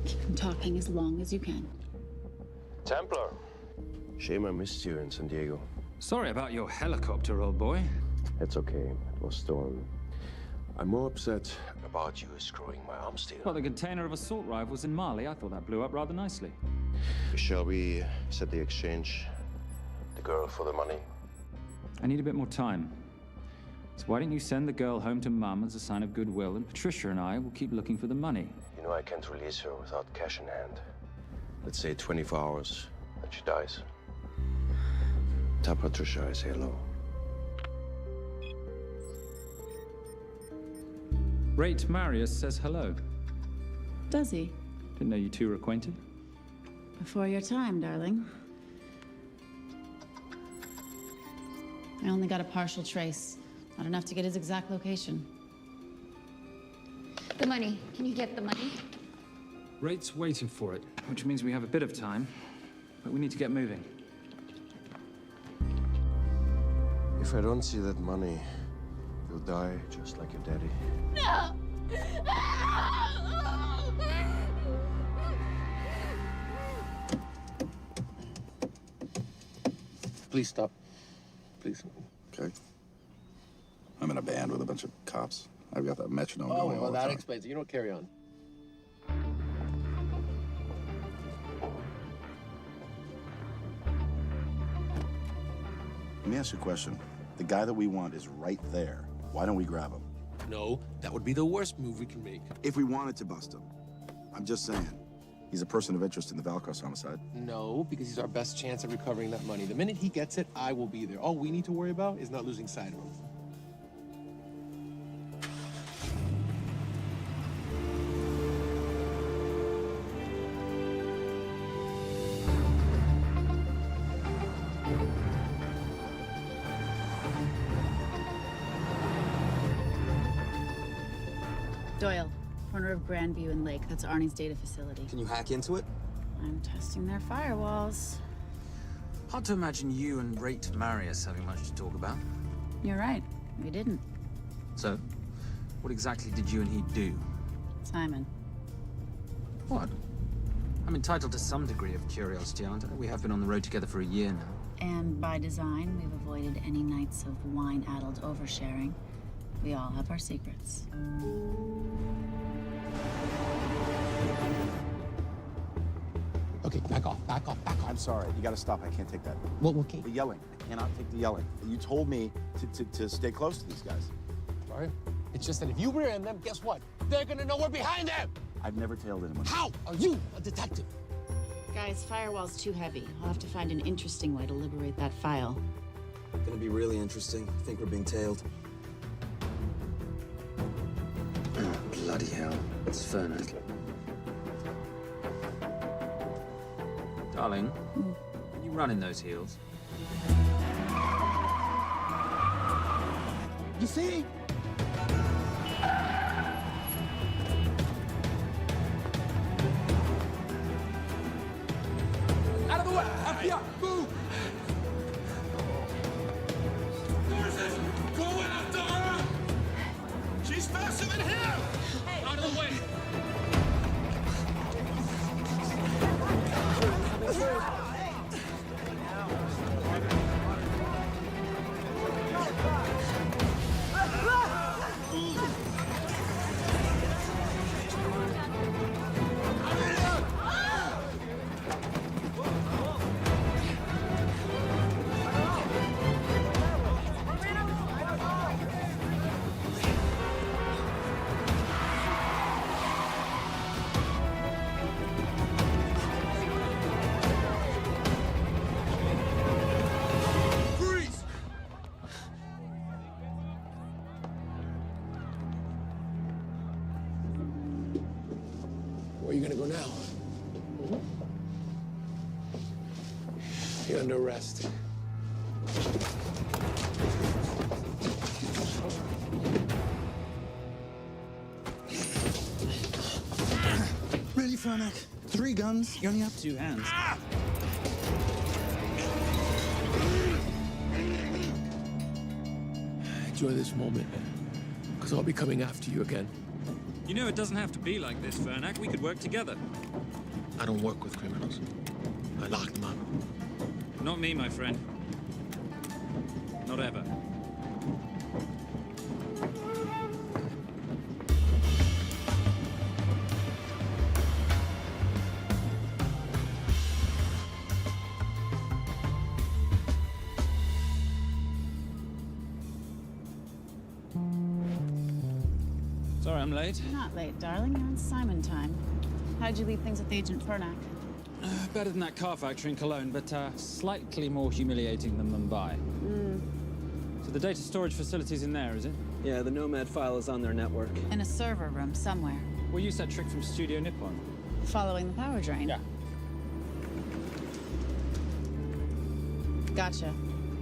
Keep him talking as long as you can. Templar. Shame I missed you in San Diego. Sorry about your helicopter, old boy. It's okay. It was stolen. I'm more upset about you screwing my arm steel. Well, the container of assault rifles in Mali, I thought that blew up rather nicely. Shall we set the exchange? The girl for the money? I need a bit more time. So why don't you send the girl home to Mum as a sign of goodwill, and Patricia and I will keep looking for the money. You know I can't release her without cash in hand. Let's say 24 hours, and she dies. Tell Patricia I say hello. Rate Marius says hello. Does he? Didn't know you two were acquainted. Before your time, darling. I only got a partial trace. Not enough to get his exact location. The money. Can you get the money? Rate's waiting for it, which means we have a bit of time, but we need to get moving. If I don't see that money, you'll die just like your daddy. No! Please stop. Please. Okay. I'm in a band with a bunch of cops. I've got that metronome going all well, the that time. explains it. You don't carry on. Let me ask you a question. The guy that we want is right there. Why don't we grab him? No, that would be the worst move we can make. If we wanted to bust him. I'm just saying. He's a person of interest in the Valcross homicide. No, because he's our best chance of recovering that money. The minute he gets it, I will be there. All we need to worry about is not losing sight of him. Doyle, corner of Grandview and Lake. That's Arnie's data facility. Can you hack into it? I'm testing their firewalls. Hard to imagine you and Rate Marius having much to talk about. You're right. We didn't. So, what exactly did you and he do? Simon. What? I'm entitled to some degree of curiosity, aren't I? We have been on the road together for a year now. And by design, we've avoided any nights of wine-addled oversharing. We all have our secrets. Okay, back off, back off, back off. I'm sorry. You gotta stop. I can't take that. Well, okay. The yelling. I cannot take the yelling. You told me to stay close to these guys. Sorry? It's just that if you rear end them, guess what? They're gonna know we're behind them! I've never tailed anyone. How are you a detective? Guys, firewall's too heavy. I'll have to find an interesting way to liberate that file. Gonna be really interesting. I think we're being tailed. Blood. Bloody hell. It's Fernet. Darling, can you run in those heels? You see? Out of the way! FBI! Move! Go after her! She's faster than him! Out of the way! Where are you gonna go now? You're under arrest. Really, Fernet? 3 guns? You only have 2 hands. Enjoy this moment, because I'll be coming after you again. You know, it doesn't have to be like this, Fernak. We could work together. I don't work with criminals. I lock them up. Not me, my friend. Not ever. Sorry, I'm late. You're not late, darling. You're on Simon time. How'd you leave things with Agent Fernak? Better than that car factory in Cologne, but slightly more humiliating than Mumbai. So the data storage facility's in there, is it? Yeah, the Nomad file is on their network. In a server room somewhere. We'll use that trick from Studio Nippon. Following the power drain? Yeah. Gotcha.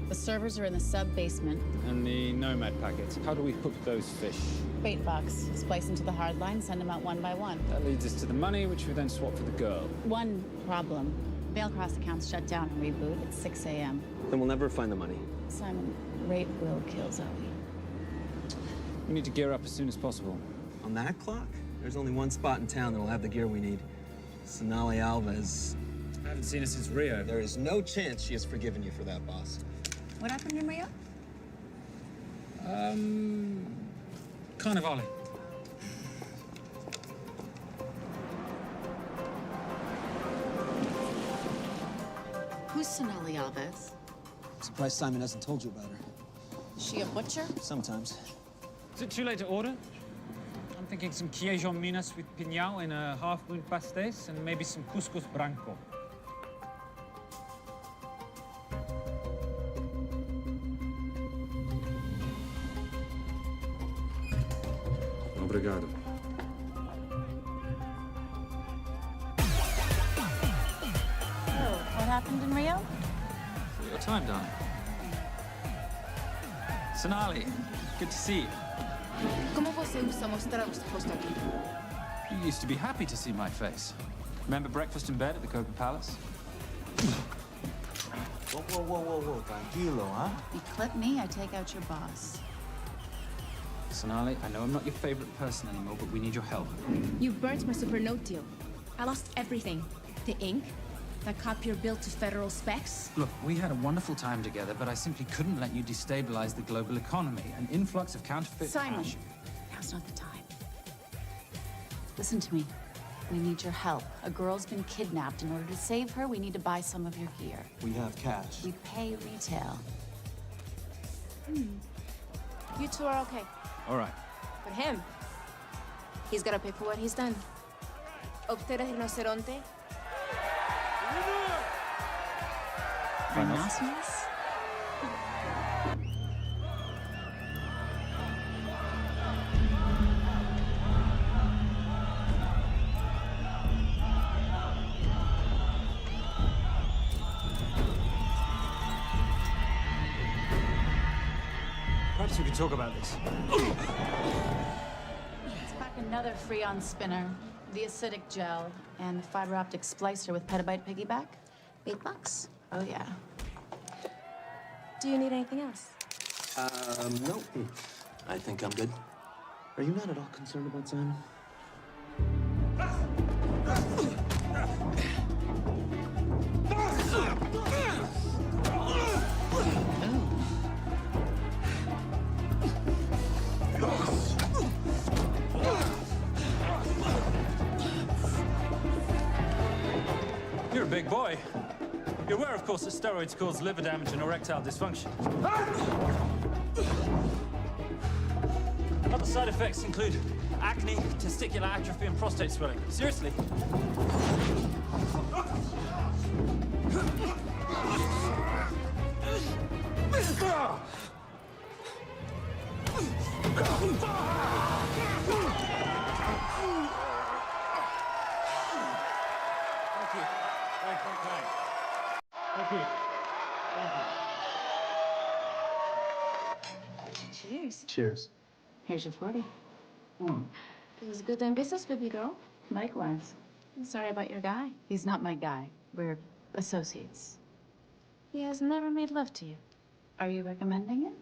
The servers are in the sub-basement. And the Nomad packets. How do we hook those fish? Bait box. Splice into the hard line, send them out one by one. That leads us to the money, which we then swap for the girl. One problem. Mailcross accounts shut down and reboot at 6 a.m. Then we'll never find the money. Simon, rape will kill Zoe. We need to gear up as soon as possible. On that clock? There's only one spot in town that'll have the gear we need. Sonali Alves. I haven't seen her since Rio. There is no chance she has forgiven you for that, boss. What happened in Rio? Carnivale. Who's Sonali Alves? Surprised Simon hasn't told you about her. Is she a butcher? Sometimes. Is it too late to order? I'm thinking some Queijo Minas with piñao in a half-moon pastéis and maybe some couscous branco. Obrigado. Oh, what happened in Rio? Your time, darling. Sonali, good to see you. Como você usa mostrar o rosto aqui? You used to be happy to see my face. Remember breakfast in bed at the Copa Palace? Whoa, tranquilo, huh? You clip me, I take out your boss. Sonali, I know I'm not your favorite person anymore, but we need your help. You burnt my Supernote deal. I lost everything. The ink, that copier built to federal specs. Look, we had a wonderful time together, but I simply couldn't let you destabilize the global economy. An influx of counterfeit Simon, cash. now's not the time. Listen to me. We need your help. A girl's been kidnapped. In order to save her, we need to buy some of your gear. We have cash. We pay retail. You two are okay. All right. But him, he's gotta pay for what he's done. Obter el rinoceronte. Rhinoceros? Perhaps we could talk about this. Let's pack another Freon spinner, the acidic gel, and the fiber optic splicer with petabyte piggyback. $8? Oh, yeah. Do you need anything else? No. I think I'm good. Are you not at all concerned about Simon? You're a big boy. You're aware, of course, that steroids cause liver damage and erectile dysfunction. Other side effects include acne, testicular atrophy, and prostate swelling. Seriously? Cheers. Cheers. Here's your 40. It was good doing business with you, girl. Likewise. I'm sorry about your guy. He's not my guy. We're associates. He has never made love to you. Are you recommending it?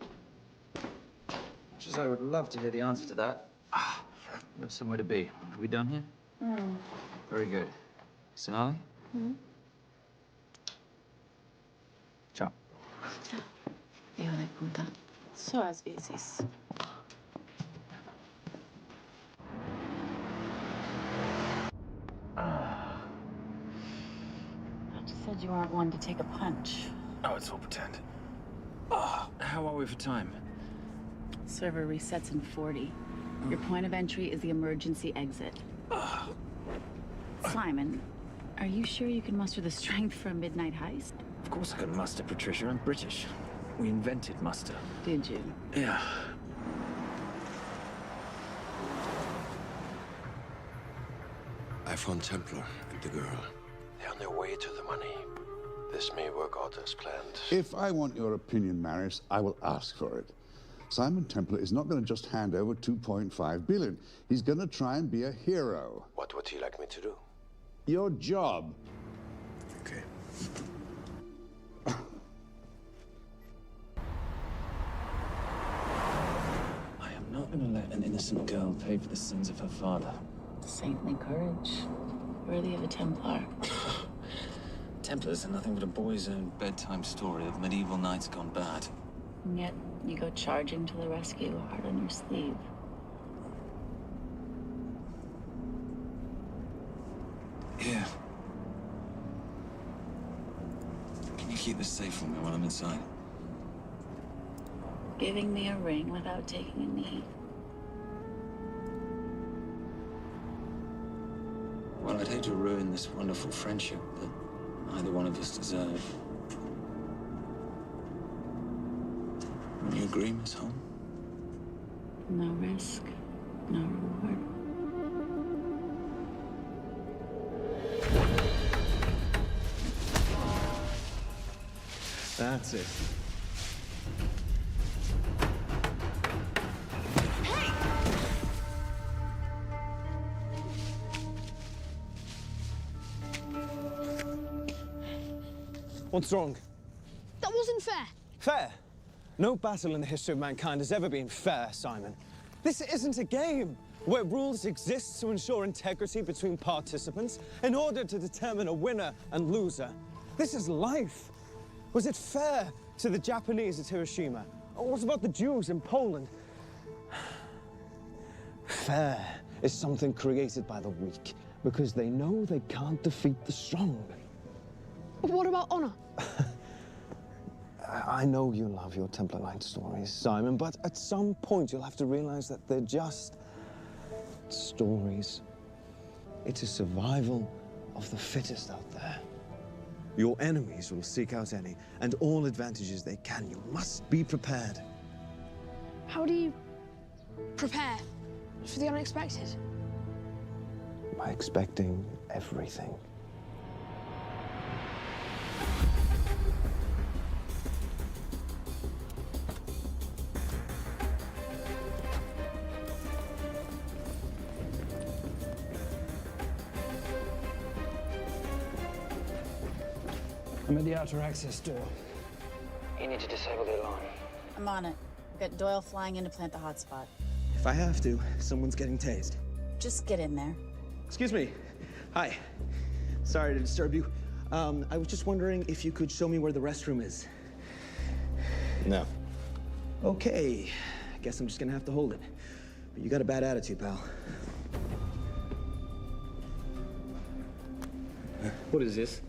Much as I would love to hear the answer to that. There's somewhere to be. Are we done here? Very good. Sonali? Ciao. Hijo de puta. So as veces. You said you weren't one to take a punch. Oh, it's all pretend. How are we for time? Server resets in 40. Your point of entry is the emergency exit. Simon, are you sure you can muster the strength for a midnight heist? Of course I can muster, Patricia. I'm British. We invented muster. Did you? Yeah. I found Templar and the girl. They're on their way to the money. This may work out as planned. If I want your opinion, Maris, I will ask for it. Simon Templar is not going to just hand over 2.5 billion. He's going to try and be a hero. What would he like me to do? Your job. Okay. I am not going to let an innocent girl pay for the sins of her father. Saintly courage. Worthy of a Templar. Templars are nothing but a boy's own bedtime story of medieval knights gone bad. And yet, you go charging to the rescue, heart on your sleeve. Here. Can you keep this safe for me while I'm inside? Giving me a ring without taking a knee. Well, I'd hate to ruin this wonderful friendship that neither one of us deserve. Will you agree, Miss Holmes? No risk, no reward. That's it. What's wrong? That wasn't fair. Fair? No battle in the history of mankind has ever been fair, Simon. This isn't a game where rules exist to ensure integrity between participants in order to determine a winner and loser. This is life. Was it fair to the Japanese at Hiroshima? Or what about the Jews in Poland? Fair is something created by the weak because they know they can't defeat the strong. What about honor? I know you love your Templar Knight stories, Simon, but at some point you'll have to realize that they're just stories. It is survival of the fittest out there. Your enemies will seek out any and all advantages they can. You must be prepared. How do you prepare for the unexpected? By expecting everything. I'm at the outer access door. You need to disable the alarm. I'm on it. Got Doyle flying in to plant the hotspot. If I have to, someone's getting tased. Just get in there. Excuse me. Hi. Sorry to disturb you. I was just wondering if you could show me where the restroom is. No. Okay. I guess I'm just gonna have to hold it. But you got a bad attitude, pal. What is this?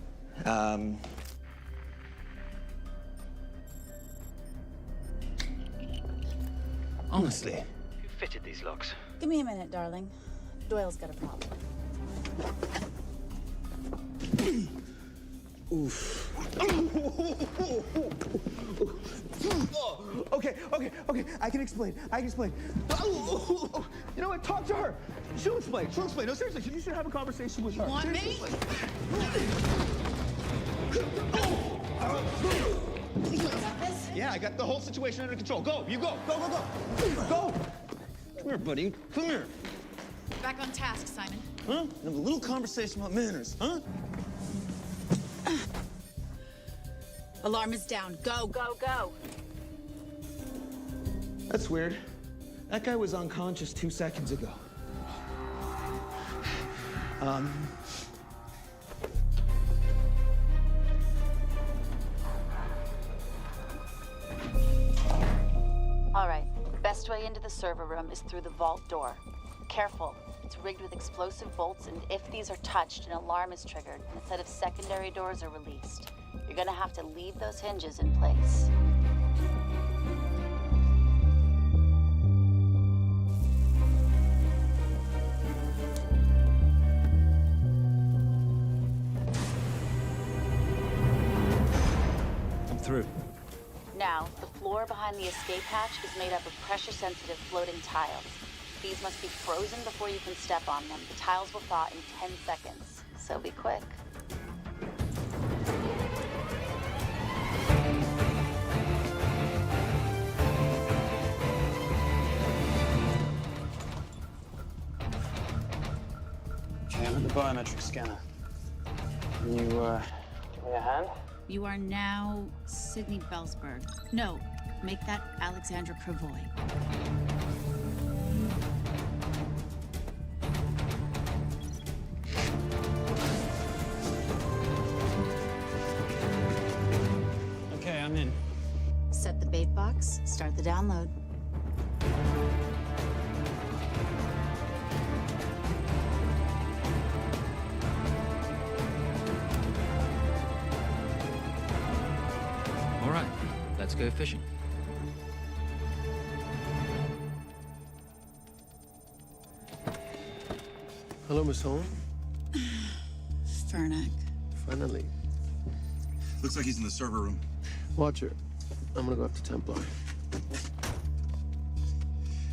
Honestly. Who fitted these locks? Give me a minute, darling. Doyle's got a problem. Oof. Okay. I can explain. You know what? Talk to her. She'll explain. No, seriously, you should have a conversation with her. You want me? Yeah, I got the whole situation under control. Go, you go. Go. Come here, buddy. Come here. Back on task, Simon. Huh? Have a little conversation about manners, huh? Alarm is down. Go. That's weird. That guy was unconscious 2 seconds ago. All right. Best way into the server room is through the vault door. Careful. It's rigged with explosive bolts, and if these are touched, an alarm is triggered, and a set of secondary doors are released. You're gonna have to leave those hinges in place. I'm through. Now, the floor behind the escape hatch is made up of pressure-sensitive floating tiles. These must be frozen before you can step on them. The tiles will thaw in 10 seconds, so be quick. Okay, I'm at the biometric scanner. Can you, give me a hand? You are now Sydney Bellsberg. No, make that Alexandra Cravoy. Okay, I'm in. Set the bait box, start the download. All right, let's go fishing. Hello, Miss Holmes. Fernac. Finally. Looks like he's in the server room. Watcher, I'm gonna go after Templar.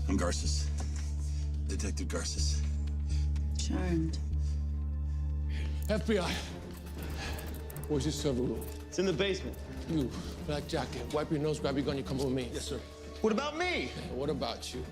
I'm Garces. Detective Garces. Charmed. FBI. Where's your server room? It's in the basement. You, black jacket, wipe your nose, grab your gun, you come with me. Yes, sir. What about me? What about you?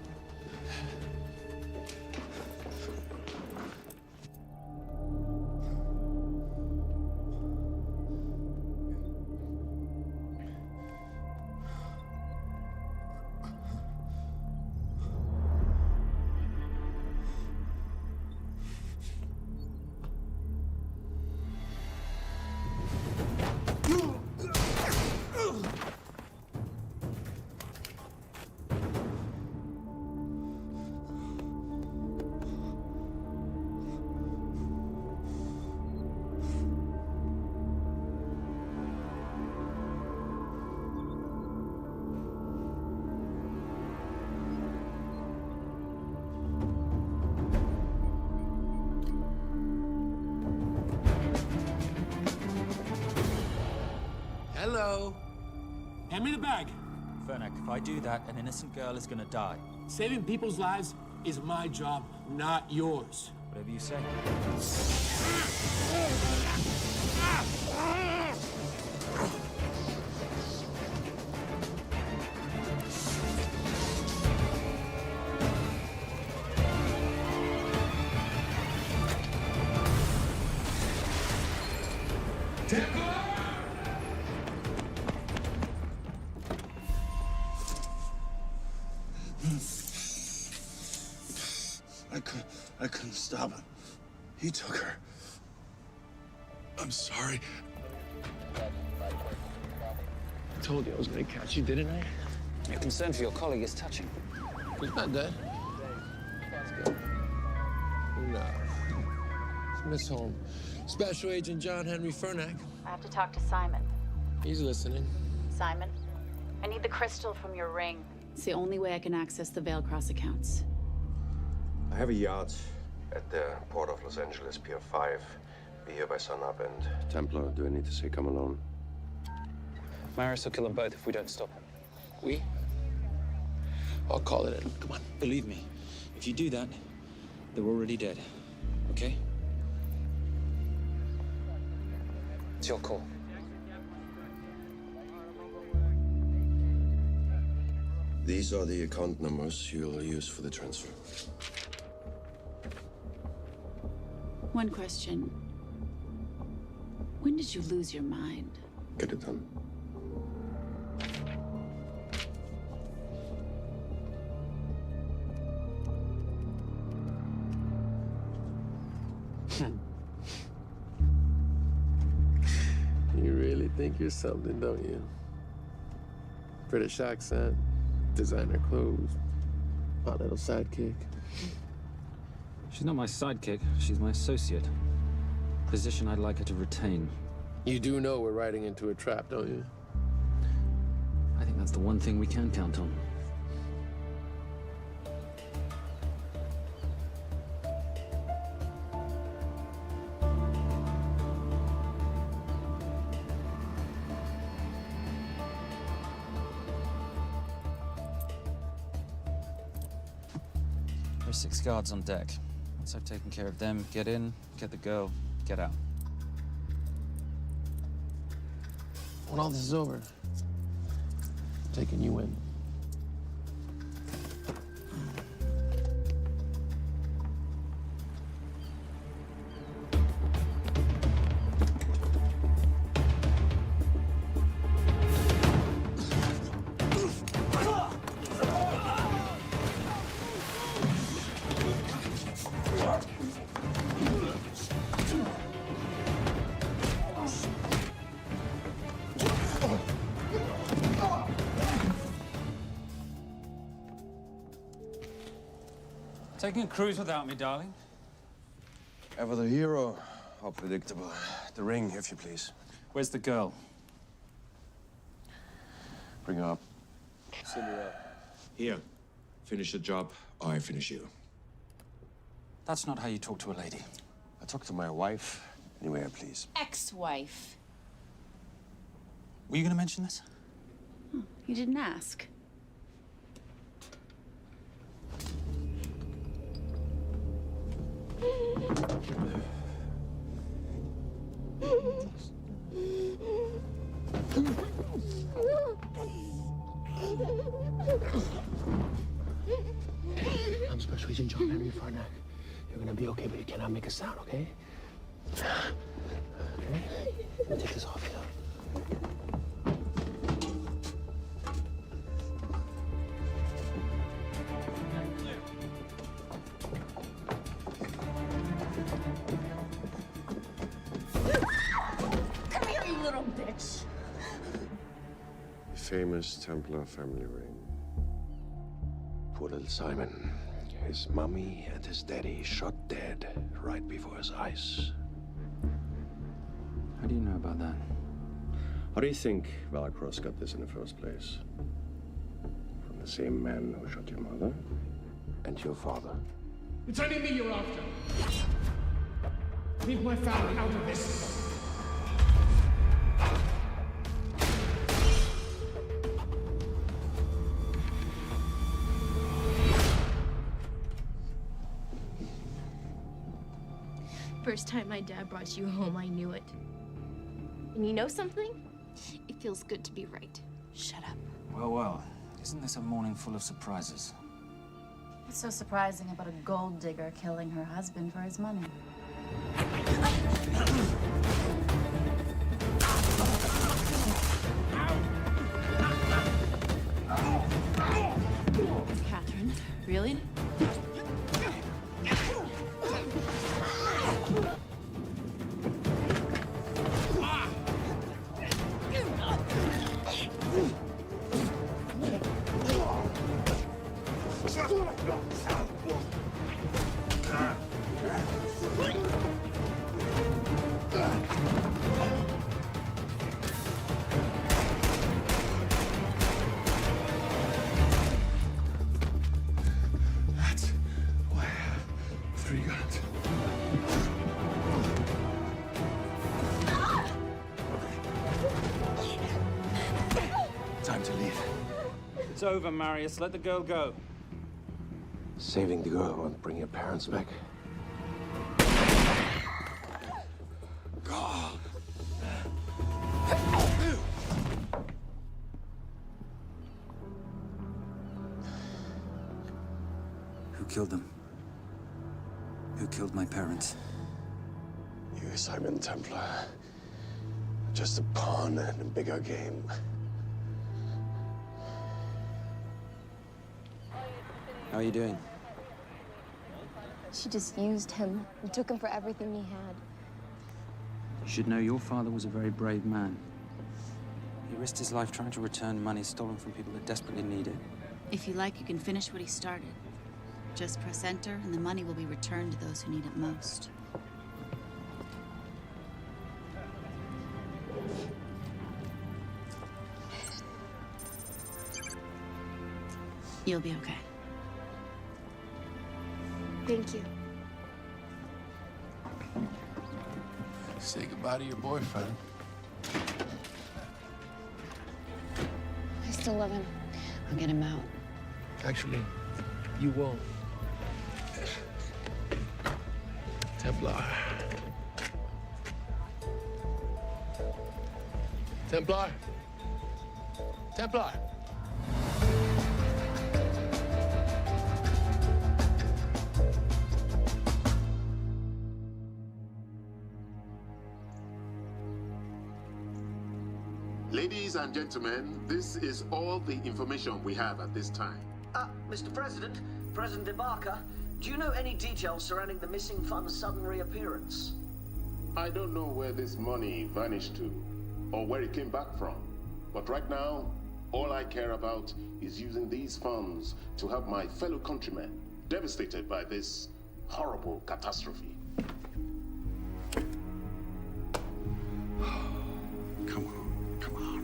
Hello. Hand me the bag. Fernac, if I do that, an innocent girl is gonna die. Saving people's lives is my job, not yours. Whatever you say. I couldn't stop him. He took her. I'm sorry. I told you I was gonna catch you, didn't I? Your concern for your colleague is touching. He's not dead. Let's go. No. It's Miss Holmes. Special Agent John Henry Fernack. I have to talk to Simon. He's listening. Simon, I need the crystal from your ring. It's the only way I can access the Veil Cross accounts. I have a yacht at the port of Los Angeles, Pier 5. Be here by sunup, and Templar, do I need to say come alone? Maris will kill them both if we don't stop him. We? I'll call it in. Come on. Believe me, if you do that, they're already dead. Okay? It's your call. These are the account numbers you'll use for the transfer. One question. When did you lose your mind? Get it done. You really think you're something, don't you? British accent, designer clothes, hot little sidekick. She's not my sidekick. She's my associate. Position I'd like her to retain. You do know we're riding into a trap, don't you? I think that's the one thing we can count on. There are 6 guards on deck. Once I've taken care of them, get in, get the girl, get out. When all this is over, I'm taking you in. Taking a cruise without me, darling? Ever the hero, how predictable. The ring, if you please. Where's the girl? Bring her up. Send her up. Here. Finish the job, or I finish you. That's not how you talk to a lady. I talk to my wife anywhere, please. Ex-wife. Were you going to mention this? You didn't ask. I'm Special Agent John Henry Fernack. You're gonna be okay, but you cannot make a sound, okay? Okay? Let me take this off you. Come here, you little bitch. Famous Templar family ring. Poor little Simon. His mummy and his daddy shot dead right before his eyes. How do you know about that? How do you think Valacross got this in the first place? From the same man who shot your mother and your father. It's only me you're after. Leave my family out of this. First time my dad brought you home, I knew it. And you know something? It feels good to be right. Shut up. Well, well. Isn't this a morning full of surprises? What's so surprising about a gold digger killing her husband for his money? Catherine, really? It's over, Marius. Let the girl go. Saving the girl won't bring your parents back. God. Who killed them? Who killed my parents? You, Simon Templar. Just a pawn in a bigger game. How are you doing? She just used him and took him for everything he had. You should know your father was a very brave man. He risked his life trying to return money stolen from people that desperately need it. If you like, you can finish what he started. Just press enter, and the money will be returned to those who need it most. You'll be okay. Thank you. Say goodbye to your boyfriend. I still love him. I'll get him out. Actually, you won't. Templar. Templar. Templar. Ladies and gentlemen, this is all the information we have at this time. Mr. President, President Ibaka, do you know any details surrounding the missing fund's sudden reappearance? I don't know where this money vanished to, or where it came back from. But right now, all I care about is using these funds to help my fellow countrymen devastated by this horrible catastrophe. Come on, come on.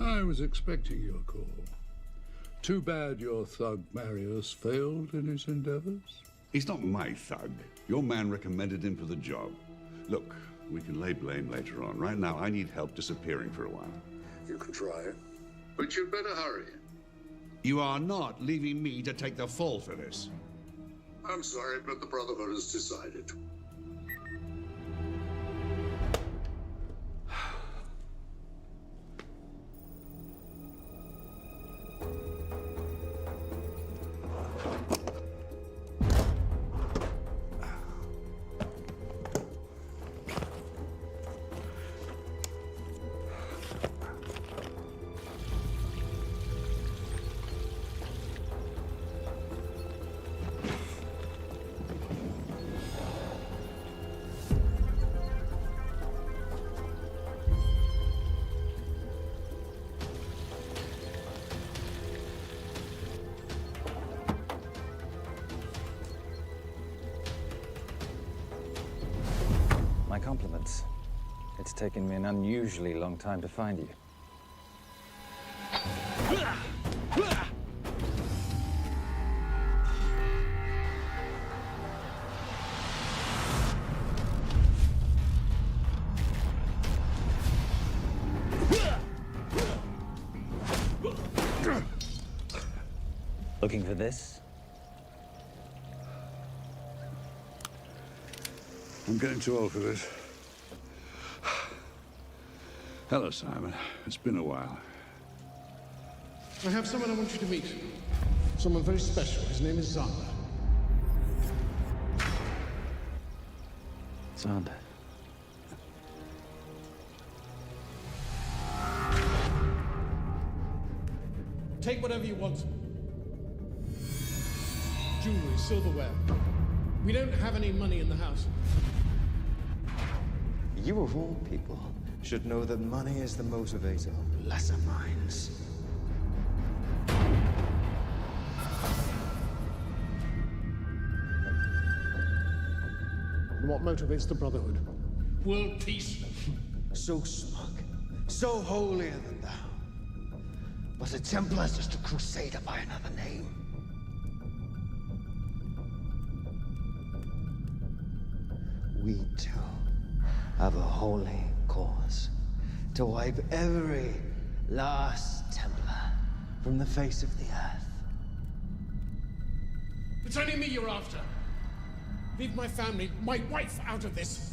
I was expecting your call. Too bad your thug Marius failed in his endeavors. He's not my thug. Your man recommended him for the job. Look, we can lay blame later on. Right now, I need help disappearing for a while. You can try it, but you'd better hurry. You are not leaving me to take the fall for this. I'm sorry, but the Brotherhood has decided. My compliments. It's taken me an unusually long time to find you. Looking for this? I'm getting too old for this. Hello, Simon. It's been a while. I have someone I want you to meet. Someone very special. His name is Zander. Zander. Take whatever you want. Jewelry, silverware. We don't have any money in the house. You of all people should know that money is the motivator of lesser minds. What motivates the Brotherhood? World peace. So smug, so holier than thou. But the Templars just a crusader by another name. We too have a holy cause to wipe every last Templar from the face of the earth. It's only me you're after. Leave my family, my wife, out of this.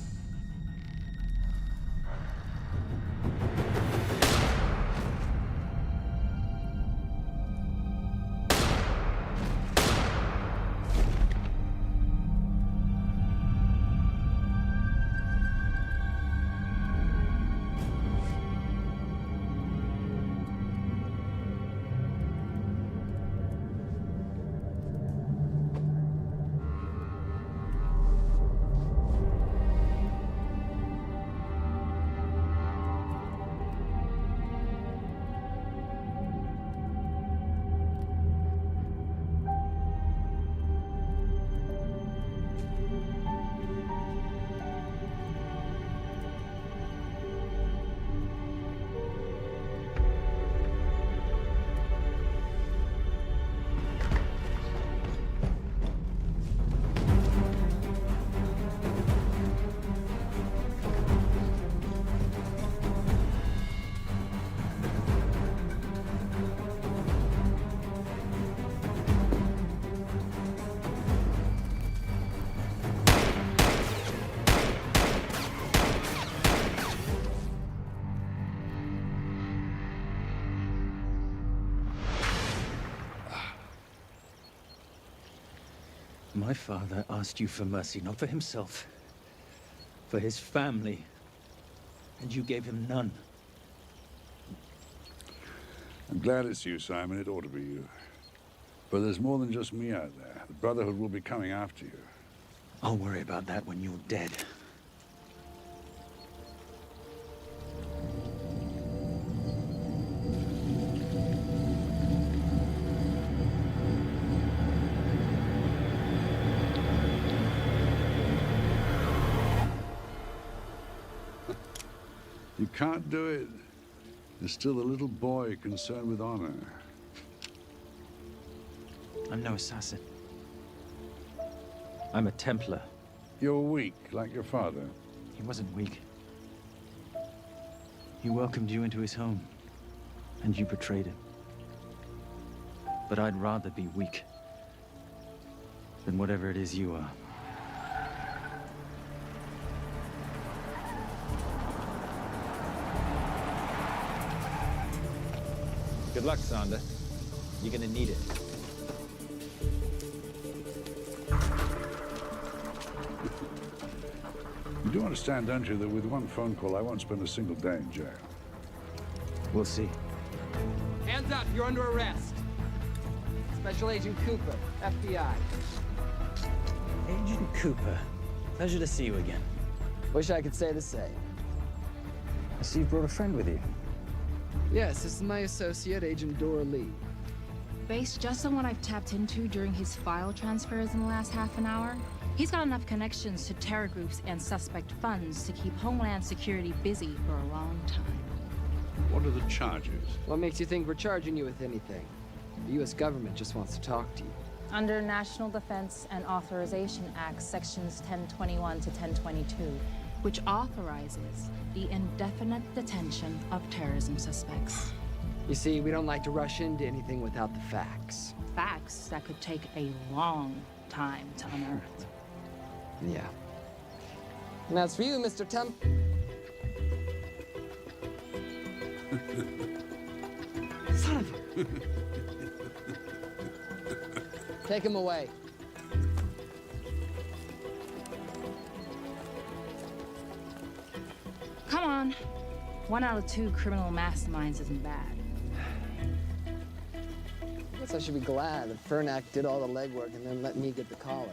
My father asked you for mercy, not for himself, for his family, and you gave him none. I'm glad it's you, Simon. It ought to be you. But there's more than just me out there. The Brotherhood will be coming after you. I'll worry about that when you're dead. You can't do it. There's still a little boy concerned with honor. I'm no assassin. I'm a Templar. You're weak, like your father. He wasn't weak. He welcomed you into his home, and you betrayed him. But I'd rather be weak than whatever it is you are. Good luck, Sander. You're gonna need it. You do understand, don't you, that with one phone call, I won't spend a single day in jail. We'll see. Hands up, you're under arrest. Special Agent Cooper, FBI. Agent Cooper, pleasure to see you again. Wish I could say the same. I see you brought a friend with you. Yes, this is my associate, Agent Dora Lee. Based just on what I've tapped into during his file transfers in the last half an hour, he's got enough connections to terror groups and suspect funds to keep Homeland Security busy for a long time. What are the charges? What makes you think we're charging you with anything? The U.S. government just wants to talk to you. Under National Defense and Authorization Act, Sections 1021 to 1022, which authorizes the indefinite detention of terrorism suspects. You see, we don't like to rush into anything without the facts. Facts that could take a long time to unearth. Yeah. And as for you, Mr. Temp... Son of a... Take him away. Come on. 1 out of 2 criminal masterminds isn't bad. I guess I should be glad that Fernak did all the legwork and then let me get the collar.